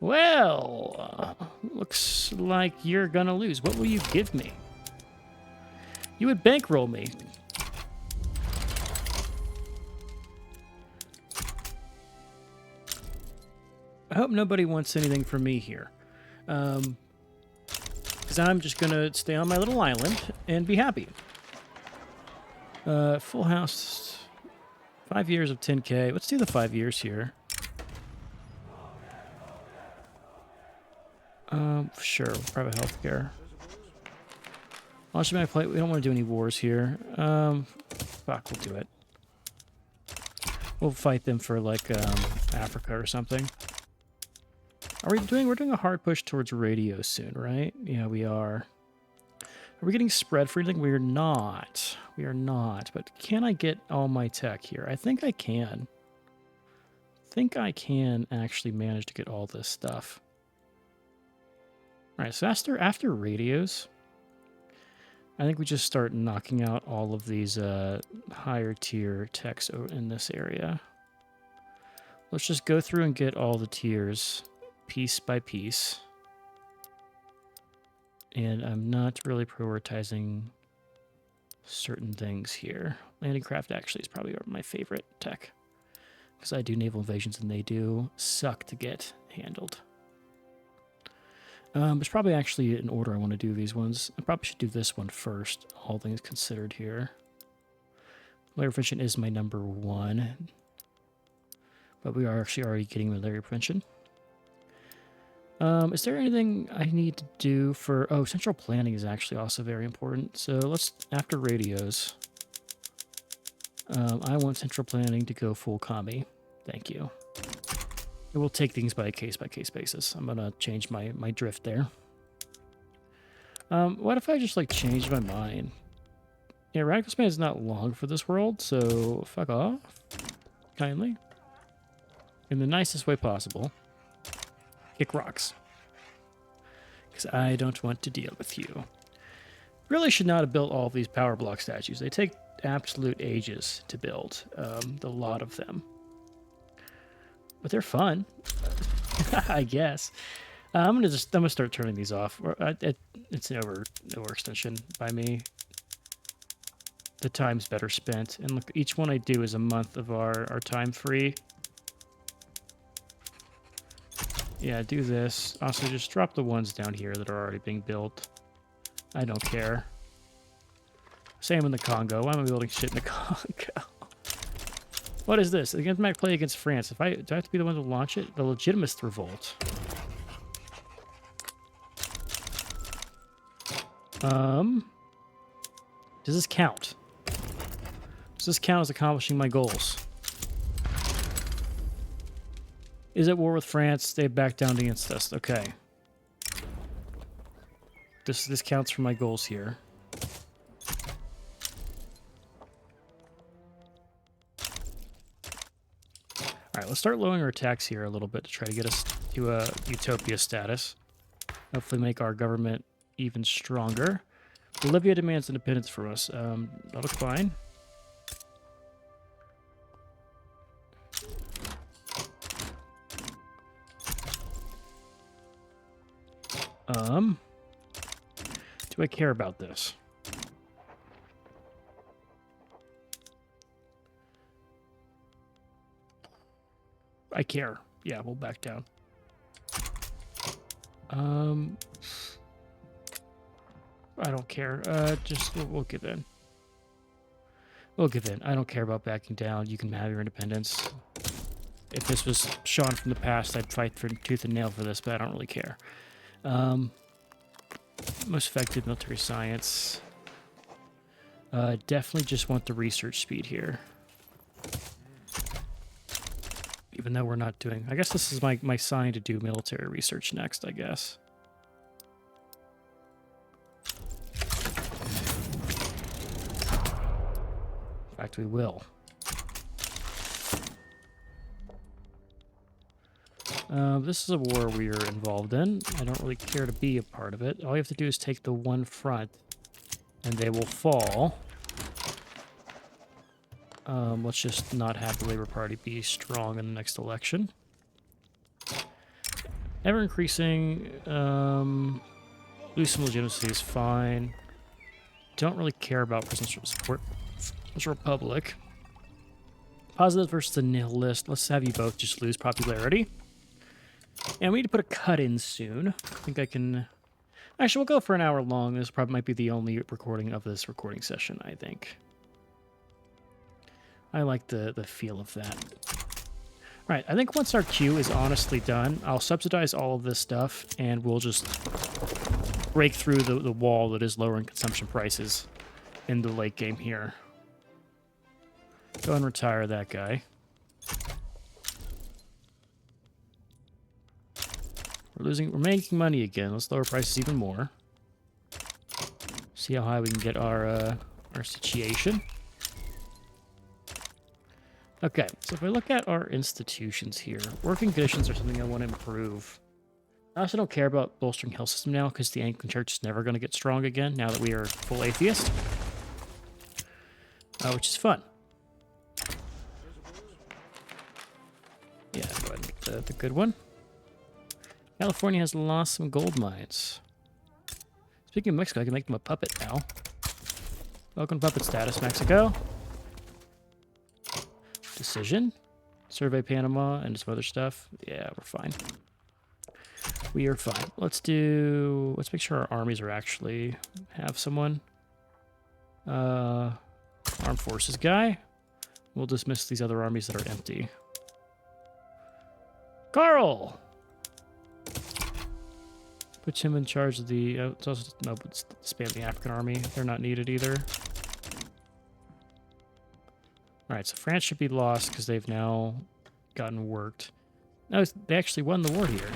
Well, looks like you're gonna lose. What will you give me? You would bankroll me. I hope nobody wants anything from me here. Because I'm just gonna stay on my little island and be happy. Full house. 5 years of 10K. Let's do the 5 years here. Sure, private healthcare. Honestly, my plate. We don't want to do any wars here. Fuck, we'll do it. We'll fight them for like Africa or something. Are we doing? We're doing a hard push towards radio soon, right? Yeah, we are. Are we getting spread for anything? We are not. We are not. But can I get all my tech here? I think I can. I think I can actually manage to get all this stuff. All right, so after radios, I think we just start knocking out all of these higher tier techs in this area. Let's just go through and get all the tiers piece by piece. And I'm not really prioritizing certain things here. Landing craft actually is probably my favorite tech, because I do naval invasions and they do suck to get handled. There's probably actually an order I want to do these ones. I probably should do this one first, all things considered here. Malaria prevention is my number 1. But we are actually already getting malaria prevention. Is there anything I need to do for... Oh, central planning is actually also very important. So let's... After radios, I want central planning to go full commie. Thank you. And we'll take things by a case-by-case basis. I'm going to change my drift there. What if I just, like, change my mind? Yeah, Radical Span is not long for this world, so fuck off. Kindly. In the nicest way possible. Kick rocks. Because I don't want to deal with you. Really should not have built all of these power block statues. They take absolute ages to build. A lot of them. But they're fun, I guess. I'm gonna start turning these off. It's an overextension by me. The time's better spent, and look, each one I do is a month of our time free. Yeah, do this. Also, just drop the ones down here that are already being built. I don't care. Same in the Congo. Why am I building shit in the Congo? What is this? Against my play against France. Do I have to be the one to launch it? The Legitimist Revolt. Does this count? Does this count as accomplishing my goals? Is at war with France. They back down against us. Okay. This counts for my goals here. Alright, let's start lowering our attacks here a little bit to try to get us to a utopia status. Hopefully make our government even stronger. Bolivia demands independence from us. That'll look fine. Do I care about this? I care. Yeah, we'll back down. I don't care. Just we'll give in. We'll give in. I don't care about backing down. You can have your independence. If this was Sean from the past, I'd fight for tooth and nail for this, but I don't really care. Most effective military science. Definitely just want the research speed here. Even though we're not doing... I guess this is my sign to do military research next, I guess. In fact, we will. This is a war we are involved in. I don't really care to be a part of it. All you have to do is take the one front, and they will fall. Let's just not have the Labour Party be strong in the next election. Ever increasing. Lose some legitimacy is fine. Don't really care about presidential support. It's a republic. Positive versus the nihilist. Let's have you both just lose popularity. And we need to put a cut in soon. I think I can... Actually, we'll go for an hour long. This probably might be the only recording of this recording session, I think. I like the feel of that. Right, I think once our queue is honestly done, I'll subsidize all of this stuff, and we'll just break through the wall that is lowering consumption prices in the late game here. Go and retire that guy. We're making money again. Let's lower prices even more. See how high we can get our situation. Okay, so if I look at our institutions here, working conditions are something I want to improve. I also don't care about bolstering health system now because the Anglican Church is never going to get strong again now that we are full atheist, which is fun. Yeah, go ahead and make the good one. California has lost some gold mines. Speaking of Mexico, I can make them a puppet now. Welcome to puppet status, Mexico. Decision. Survey Panama and some other stuff. Yeah, we're fine. We are fine. Let's make sure our armies are actually have someone. Armed forces guy. We'll dismiss these other armies that are empty. Carl! Put him in charge of the... it's also, no, but spam the African army. They're not needed either. Alright, so France should be lost because they've now gotten worked. No, they actually won the war here.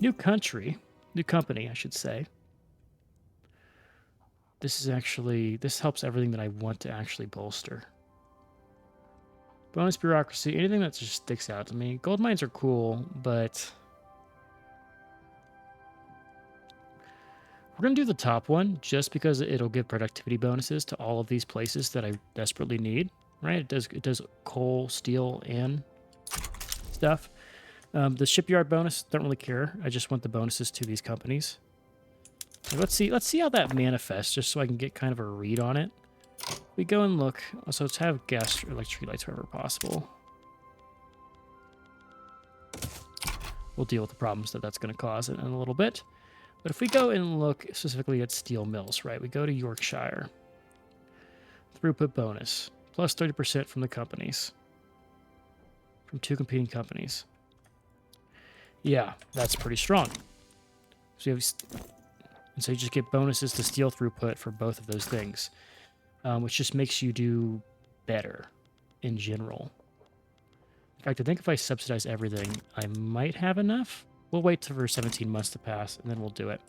New country. New company, I should say. This helps everything that I want to actually bolster. Bonus bureaucracy, anything that just sticks out to me. Gold mines are cool, but... We're going to do the top one just because it'll give productivity bonuses to all of these places that I desperately need, right? It does coal, steel, and stuff. The shipyard bonus, don't really care. I just want the bonuses to these companies. Let's see how that manifests, just so I can get kind of a read on it. We go and look. So let's have gas or electricity lights wherever possible. We'll deal with the problems that's going to cause in a little bit. But if we go and look specifically at steel mills, right? We go to Yorkshire. Throughput bonus. Plus 30% from the companies. From 2 competing companies. Yeah, that's pretty strong. So you just get bonuses to steel throughput for both of those things. Which just makes you do better in general. In fact, I think if I subsidize everything, I might have enough. We'll wait for 17 months to pass, and then we'll do it.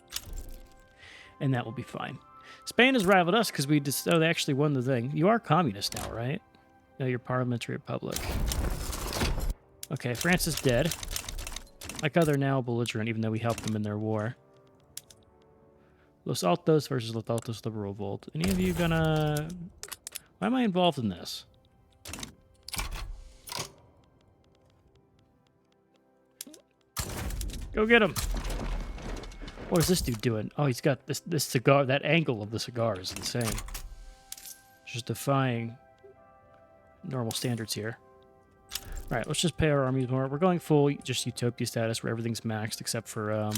And that will be fine. Spain has rivaled us because they actually won the thing. You are communist now, right? No, you're parliamentary republic. Okay, France is dead. Like how they're now belligerent, even though we helped them in their war. Los Altos versus Los Altos Liberal Revolt. Any of you gonna... Why am I involved in this? Go get him. What is this dude doing? Oh, he's got this cigar. That angle of the cigar is insane. Just defying normal standards here. All right, let's just pay our armies more. We're going full just utopia status where everything's maxed except for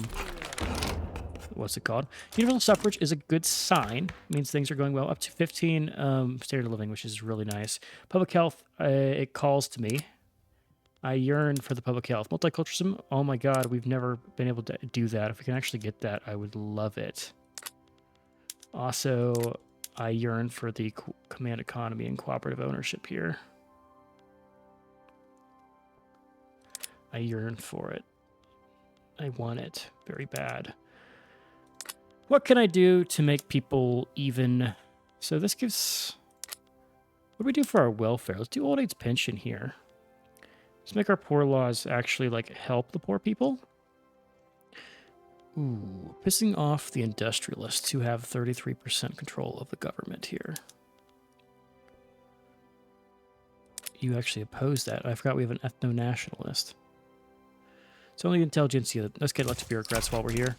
what's it called? Universal suffrage is a good sign. It means things are going well. Up to 15 standard of living, which is really nice. Public health, it calls to me. I yearn for the public health. Multiculturalism, oh my god, we've never been able to do that. If we can actually get that, I would love it. Also, I yearn for the command economy and cooperative ownership here. I yearn for it. I want it very bad. What can I do to make people even... So this gives... What do we do for our welfare? Let's do old age pension here. Let's make our poor laws actually, like, help the poor people. Ooh, pissing off the industrialists who have 33% control of the government here. You actually oppose that. I forgot we have an ethno-nationalist. It's only intelligentsia. Let's get lots of bureaucrats while we're here.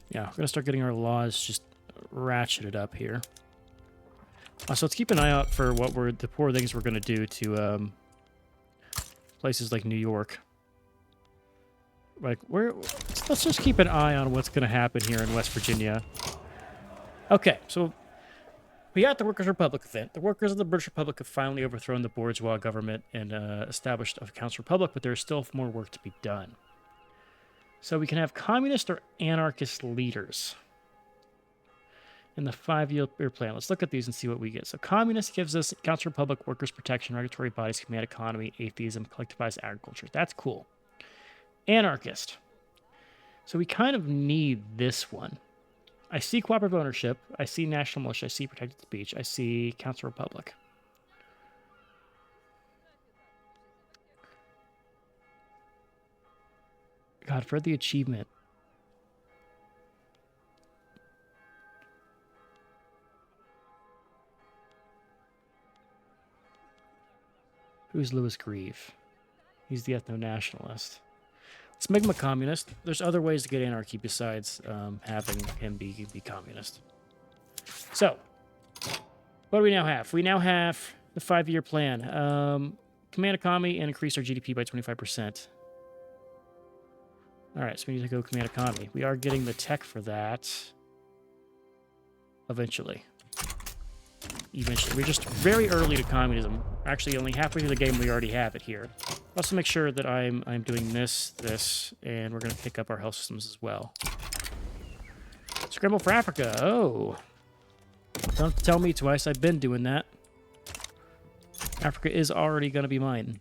Yeah, we're going to start getting our laws just ratcheted up here. So let's keep an eye out for what the poor things we're going to do to places like New York. Like, let's just keep an eye on what's going to happen here in West Virginia. Okay, so we got the Workers' Republic event. The workers of the British Republic have finally overthrown the bourgeois government and established a council republic, but there's still more work to be done. So we can have communist or anarchist leaders in the 5-year plan. Let's look at these and see what we get. So communist gives us council republic, workers' protection, regulatory bodies, command economy, atheism, collectivized agriculture. That's cool. Anarchist. So we kind of need this one. I see cooperative ownership. I see national militia. I see protected speech. I see council republic. God, for the achievement. Who's Louis Grieve? He's the ethno-nationalist. Let's make him a communist. There's other ways to get anarchy besides having him be communist. So, what do we now have? We now have the 5-year plan. Command economy and increase our GDP by 25%. All right, so we need to go command economy. We are getting the tech for that eventually. Eventually. We're just very early to communism. Actually, only halfway through the game, we already have it here. Also make sure that I'm doing this, and we're going to pick up our health systems as well. Scramble for Africa. Oh. Don't tell me twice. I've been doing that. Africa is already going to be mine.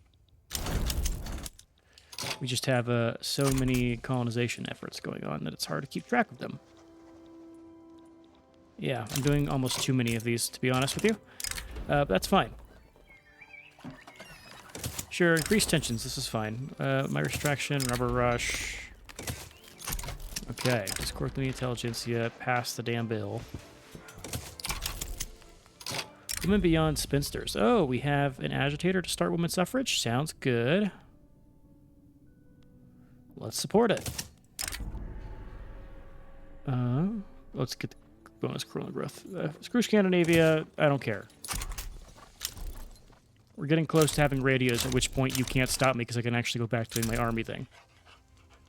We just have so many colonization efforts going on that it's hard to keep track of them. Yeah, I'm doing almost too many of these, to be honest with you. But that's fine. Sure, increased tensions. This is fine. Migrant extraction, rubber rush. Okay, discord the intelligentsia. Pass the damn bill. Women beyond spinsters. Oh, we have an agitator to start women's suffrage. Sounds good. Let's support it. Let's get the bonus colonial growth. Screw Scandinavia. I don't care. We're getting close to having radios, at which point you can't stop me because I can actually go back to doing my army thing.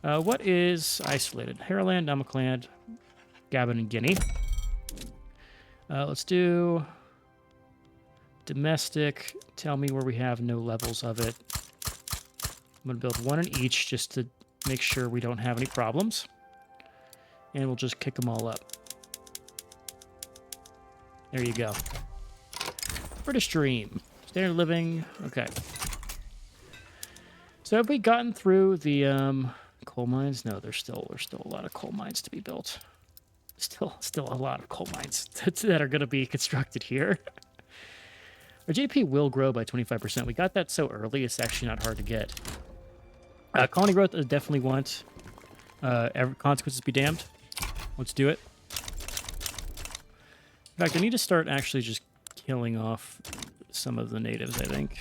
What is isolated? Hairland, Namakland, Gabon, and Guinea. Let's do domestic. Tell me where we have no levels of it. I'm going to build one in each just to make sure we don't have any problems. And we'll just kick them all up. There you go. British Dream. Standard living. Okay. So have we gotten through the coal mines? No, there's still a lot of coal mines to be built. Still a lot of coal mines that are going to be constructed here. Our GDP will grow by 25%. We got that so early, it's actually not hard to get. Colony growth, I definitely want. Consequences be damned. Let's do it. In fact, I need to start actually just killing off some of the natives, I think.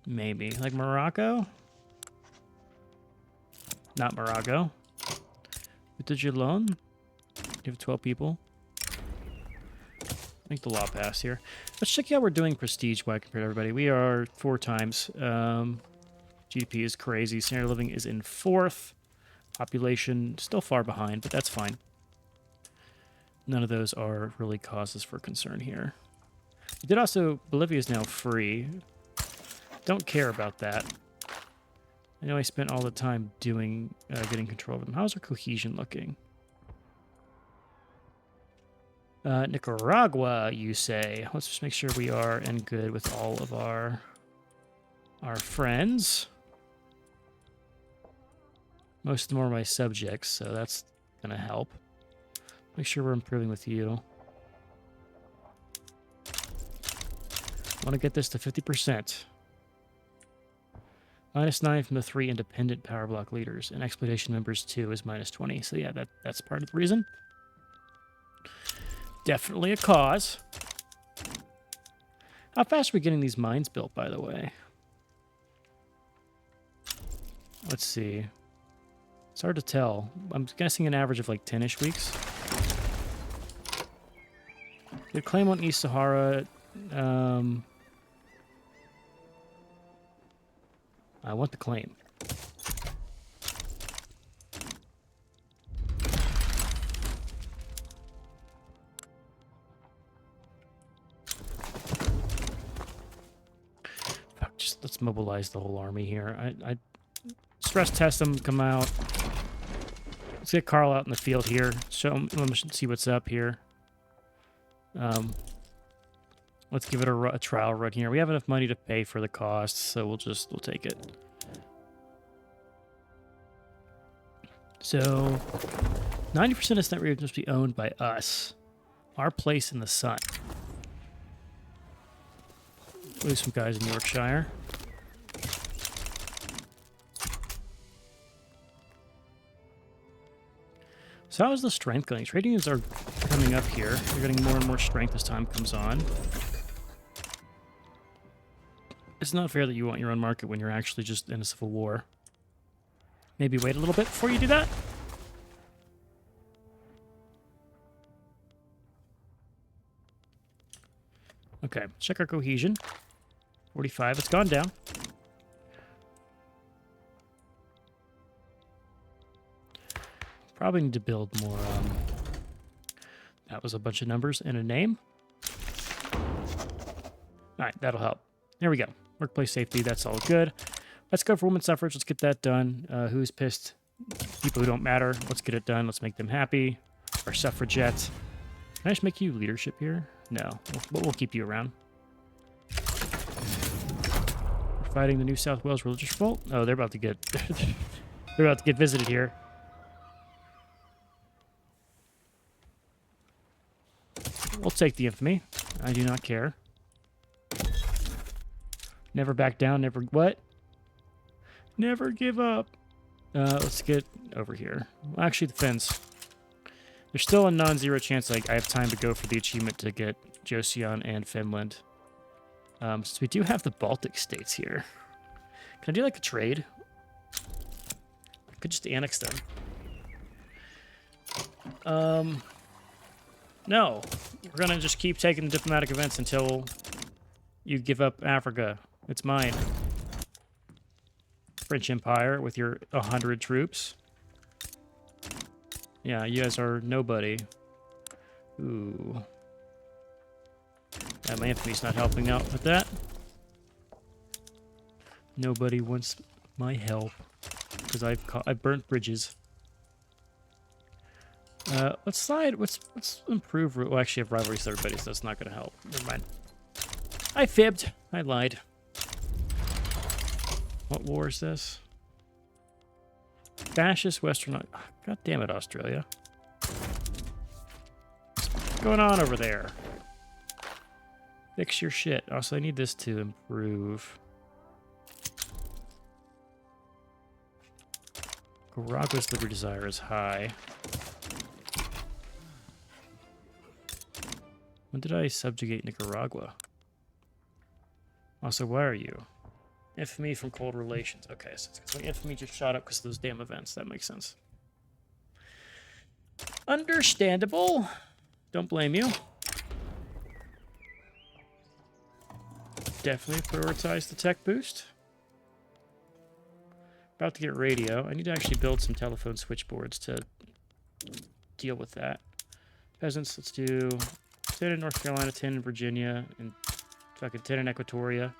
Maybe. Like Morocco? Not Morocco. What did you loan? You have 12 people. I think the law passed here. Let's check out how we're doing prestige-wise compared to everybody. We are 4 times. GDP is crazy. Standard living is in 4th. Population still far behind, but that's fine. None of those are really causes for concern here. We did also... Bolivia is now free. Don't care about that. I know I spent all the time doing getting control of them. How's our cohesion looking? Nicaragua, you say. Let's just make sure we are in good with all of our friends. Most of them are my subjects, so that's going to help. Make sure we're improving with you. Want to get this to 50%. -9 from the 3 independent power block leaders, and exploitation members 2 is -20. So yeah, that's part of the reason. Definitely a cause. How fast are we getting these mines built, by the way? Let's see. It's hard to tell. I'm guessing an average of like 10-ish weeks. Good claim on East Sahara. I want the claim. Fuck, just let's mobilize the whole army here. I stress test them, come out. Let's get Carl out in the field here. Show him, let me see what's up here. Let's give it a trial run here. We have enough money to pay for the costs, so we'll take it. So, 90% of Snet Readers must be owned by us. Our place in the sun. Lose some guys in Yorkshire. So how is the strength going? Trading units are coming up here. They're getting more and more strength as time comes on. It's not fair that you want your own market when you're actually just in a civil war. Maybe wait a little bit before you do that? Okay, check our cohesion. 45, it's gone down. Probably need to build more. That was a bunch of numbers and a name. All right, that'll help. There we go. Workplace safety, that's all good. Let's go for women's suffrage. Let's get that done. Who's pissed? People who don't matter. Let's get it done. Let's make them happy. Our suffragettes. Can I just make you leadership here? No, we'll keep you around. We're fighting the New South Wales religious revolt. Oh, they're about to get they're about to get visited here. We'll take the infamy. I do not care. Never back down, never... What? Never give up. Let's get over here. Well, actually, the fence. There's still a non-zero chance I have time to go for the achievement to get Joseon and Finland. Since we do have the Baltic states here. Can I do like a trade? I could just annex them. No. We're going to just keep taking the diplomatic events until you give up Africa. It's mine. French Empire with your 100 troops. Yeah, you guys are nobody. Ooh. Yeah, my infamy's not helping out with that. Nobody wants my help because I've burnt bridges. Let's improve. Well, actually, I have rivalries with everybody, so that's not going to help. Never mind. I fibbed. I lied. What war is this? Fascist Western... God damn it, Australia. What's going on over there? Fix your shit. Also, I need this to improve. Nicaragua's liberty desire is high. When did I subjugate Nicaragua? Also, why are you? Infamy from cold relations. Okay, so my infamy just shot up because of those damn events. That makes sense. Understandable. Don't blame you. Definitely prioritize the tech boost. About to get radio. I need to actually build some telephone switchboards to deal with that. Peasants, let's do 10 in North Carolina, 10 in Virginia, and fucking 10 in Equatoria.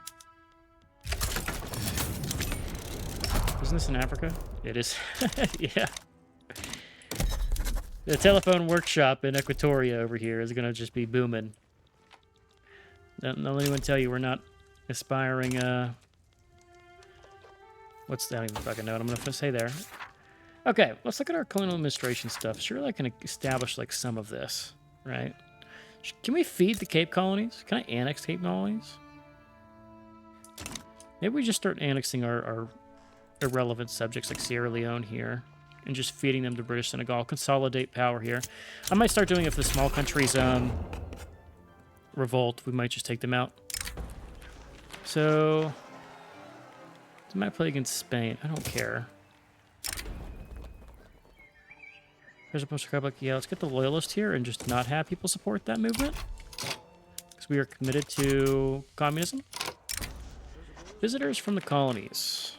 Isn't this in Africa? It is. Yeah. The telephone workshop in Equatoria over here is going to just be booming. Don't let anyone tell you we're not aspiring, what's that? I don't even fucking know what I'm going to say there. Okay, let's look at our colonial administration stuff. Surely I can establish, like, some of this, right? Can we feed the Cape colonies? Can I annex Cape colonies? Maybe we just start annexing our irrelevant subjects like Sierra Leone here and just feeding them to British Senegal. Consolidate power here. I might start doing if the small countries revolt, we might just take them out. So, I might play against Spain. I don't care. There's a poster card like, yeah, let's get the loyalist here and just not have people support that movement. Because we are committed to communism. Visitors from the colonies.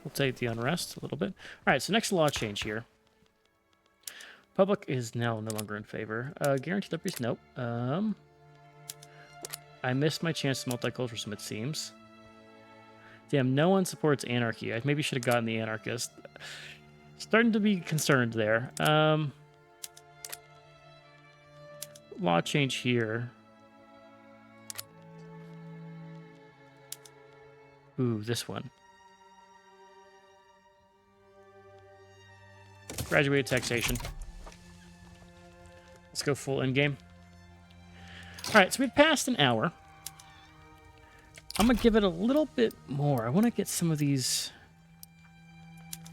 We'll take the unrest a little bit. All right, so next law change here. Public is now no longer in favor. Guaranteed liberties, nope. I missed my chance to multiculturalism, it seems. Damn, no one supports anarchy. I maybe should have gotten the anarchist. Starting to be concerned there. Law change here. Ooh, this one. Graduated taxation. Let's go full endgame. All right, so we've passed an hour. I'm going to give it a little bit more. I want to get some of these...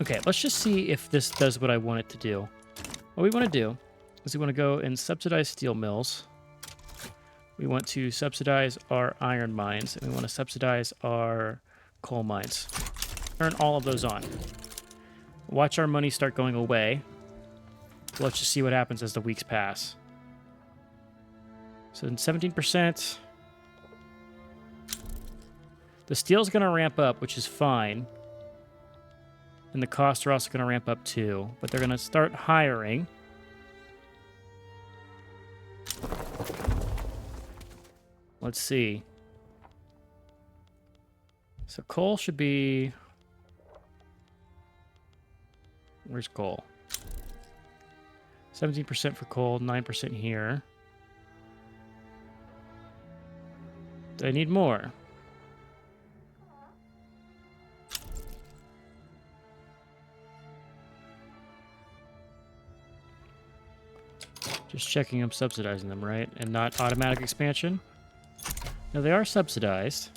Okay, let's just see if this does what I want it to do. What we want to do is we want to go and subsidize steel mills. We want to subsidize our iron mines, and we want to subsidize our coal mines. Turn all of those on. Watch our money start going away. Let's just see what happens as the weeks pass. So then 17%. The steel's going to ramp up, which is fine. And the costs are also going to ramp up too. But they're going to start hiring. Let's see. So coal should be... Where's coal? 17% for coal, 9% here. Do I need more? Just checking I'm subsidizing them, right? And not automatic expansion? No, they are subsidized.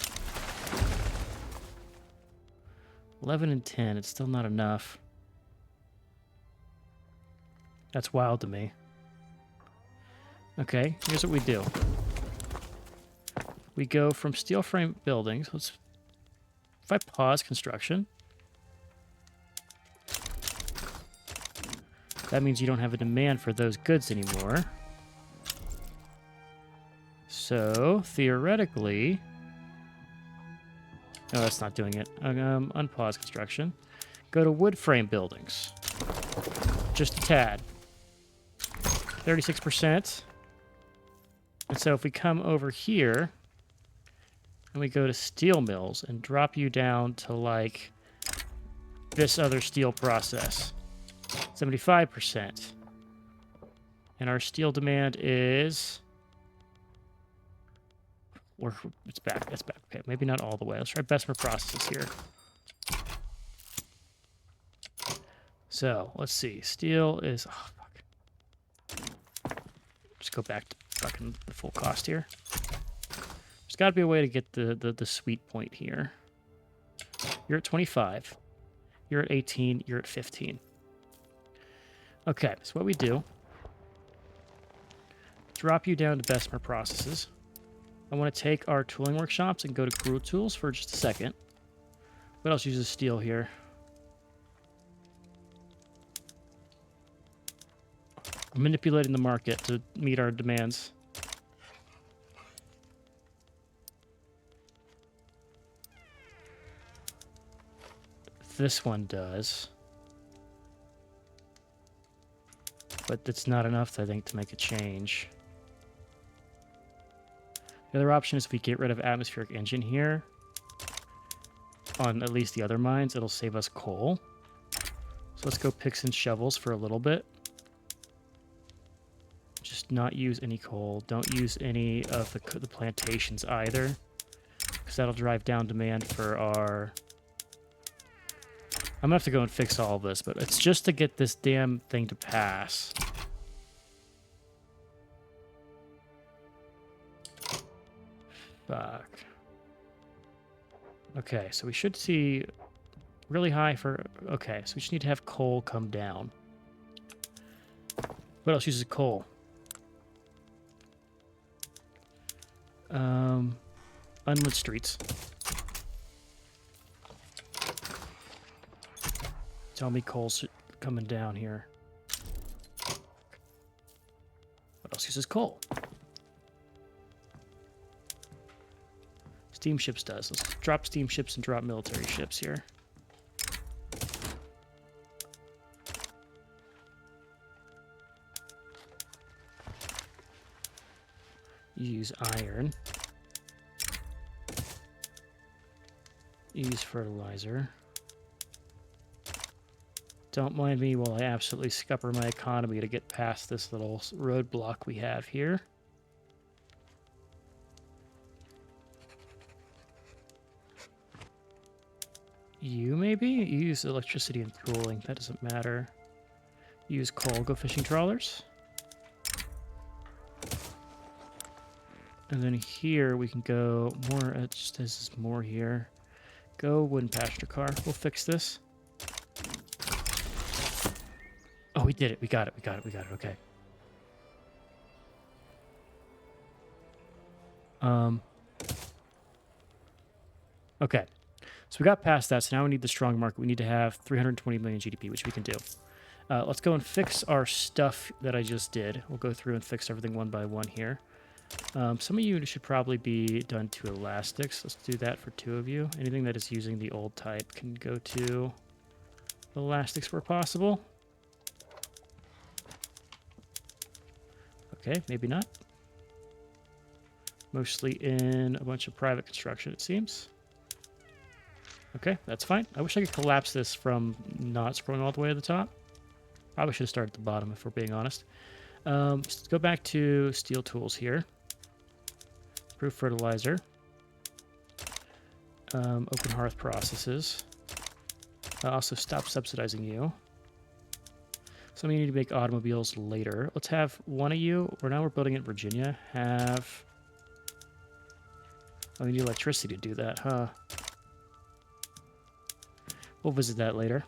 11 and 10, it's still not enough. That's wild to me. Okay, here's what we do. We go from steel frame buildings. If I pause construction, that means you don't have a demand for those goods anymore. So, theoretically... No, that's not doing it. Unpause construction. Go to wood frame buildings. Just a tad. 36%. And so if we come over here and we go to steel mills and drop you down to like this other steel process, 75%. And our steel demand is... It's back. It's back. Okay, maybe not all the way. Let's try Bessemer processes here. So, let's see. Steel is... Oh, fuck. Just go back to fucking the full cost here. There's got to be a way to get the sweet point here. You're at 25. You're at 18. You're at 15. Okay, so what we do... Drop you down to Bessemer processes. I want to take our tooling workshops and go to Crude Tools for just a second. What else uses steel here? I'm manipulating the market to meet our demands. This one does. But it's not enough, I think, to make a change. The other option is if we get rid of atmospheric engine here, on at least the other mines, it'll save us coal. So let's go picks and shovels for a little bit. Just not use any coal. Don't use any of the plantations either, because that'll drive down demand for our... I'm going to have to go and fix all of this, but it's just to get this damn thing to pass. Fuck. Okay, so we should see really high for... Okay, so we just need to have coal come down. What else uses coal? Unlit streets. Tell me coal's coming down here. What else uses coal? Steamships does. Let's drop steamships and drop military ships here. Use iron. Use fertilizer. Don't mind me while I absolutely scupper my economy to get past this little roadblock we have here. You maybe? Use electricity and cooling. That doesn't matter. Use coal. Go fishing trawlers. And then here we can go more. This is more here. Go wooden passenger car. We'll fix this. Oh, we did it. We got it. We got it. We got it. Okay. Okay. So we got past that. So now we need the strong market. We need to have 320 million GDP, which we can do. Let's go and fix our stuff that I just did. We'll go through and fix everything one by one here. Some of you should probably be done to elastics. Let's do that for 2 of you. Anything that is using the old type can go to elastics where possible. Okay, maybe not. Mostly in a bunch of private construction, it seems. Okay, that's fine. I wish I could collapse this from not scrolling all the way to the top. Probably should have started at the bottom if we're being honest. Let's go back to steel tools here. Improve fertilizer. Open hearth processes. Also stop subsidizing you. Some of you need to make automobiles later. Let's have one of you. We're building in Virginia. Have... Oh, we need electricity to do that, huh? We'll visit that later.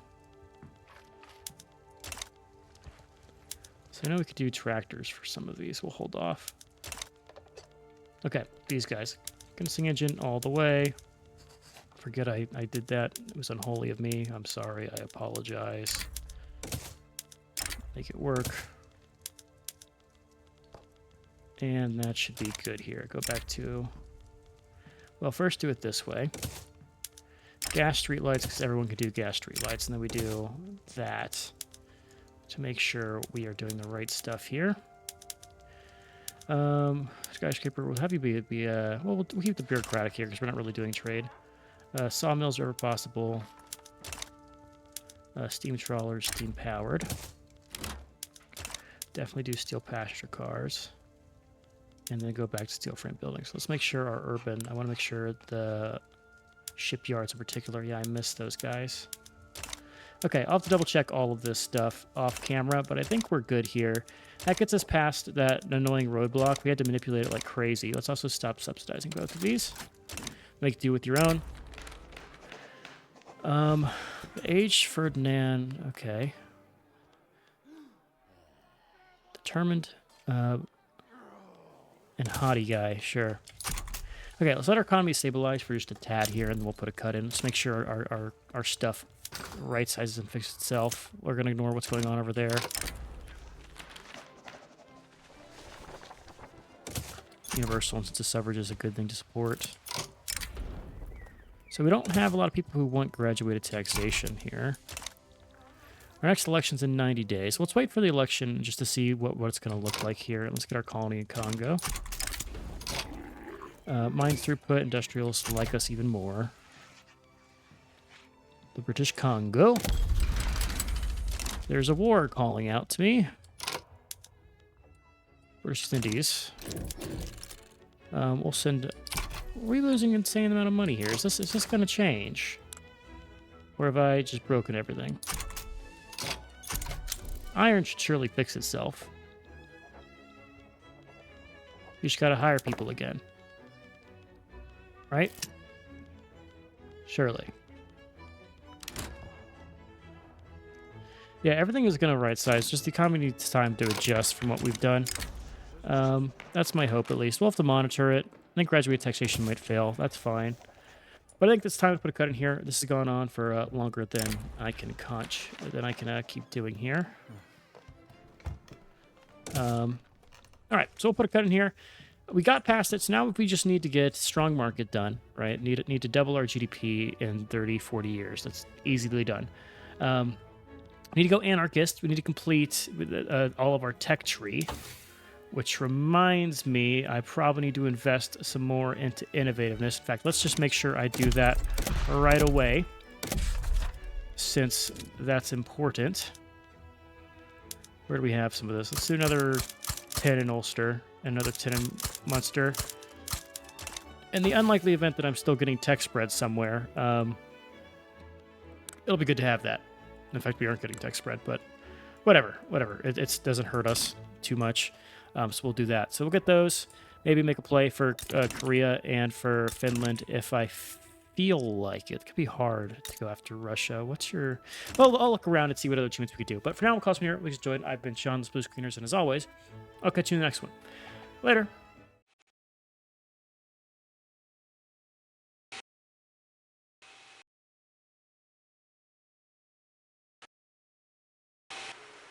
So I know we could do tractors for some of these. We'll hold off. Okay, these guys. Condensing engine all the way. Forget I did that. It was unholy of me. I'm sorry. I apologize. Make it work. And that should be good here. Go back to... Well, first do it this way. Gas streetlights, because everyone can do gas streetlights. And then we do that to make sure we are doing the right stuff here. Skyscraper, we'll have you be well, we'll keep the bureaucratic here because we're not really doing trade. Sawmills wherever possible. Steam trawlers, steam powered. Definitely do steel passenger cars. And then go back to steel frame buildings. Let's make sure our urban, I want to make sure the shipyards in particular, yeah, I missed those guys. Okay, I'll have to double check all of this stuff off camera, but I think we're good here. That gets us past that annoying roadblock. We had to manipulate it like crazy. Let's also stop subsidizing both of these. Make do with your own. Age Ferdinand, okay. Determined, and haughty guy, sure. Okay, let's let our economy stabilize for just a tad here, and then we'll put a cut in. Let's make sure our stuff right sizes and fixes itself. We're going to ignore what's going on over there. Universal instance suffrage is a good thing to support. So we don't have a lot of people who want graduated taxation here. Our next election's in 90 days. Let's wait for the election just to see what it's going to look like here. Let's get our colony in Congo. Mine throughput, industrialists like us even more. The British Congo. There's a war calling out to me. British Indies. We'll send... Are we losing an insane amount of money here? Is this going to change? Or have I just broken everything? Iron should surely fix itself. You just gotta hire people again. Right? Surely. Yeah, everything is going to right size. Just the economy needs time to adjust from what we've done. That's my hope, at least. We'll have to monitor it. I think graduate taxation might fail. That's fine. But I think it's time to put a cut in here. This has gone on for longer than I can keep doing here. All right, so we'll put a cut in here. We got past it, so now we just need to get strong market done, right? Need to double our GDP in 30, 40 years. That's easily done. We need to go anarchist. We need to complete all of our tech tree, which reminds me I probably need to invest some more into innovativeness. In fact, let's just make sure I do that right away, since that's important. Where do we have some of this? Let's do another 10 in Ulster, another 10 in Munster. In the unlikely event that I'm still getting tech spread somewhere, it'll be good to have that. In fact, we aren't getting tech spread, but whatever. It doesn't hurt us too much, so we'll do that. So we'll get those. Maybe make a play for Korea and for Finland if I feel like it. It could be hard to go after Russia. Well, I'll look around and see what other achievements we could do. But for now, we'll call some here. Please enjoy it. I've been Sean, the Blue Screeners, and as always, I'll catch you in the next one. Later.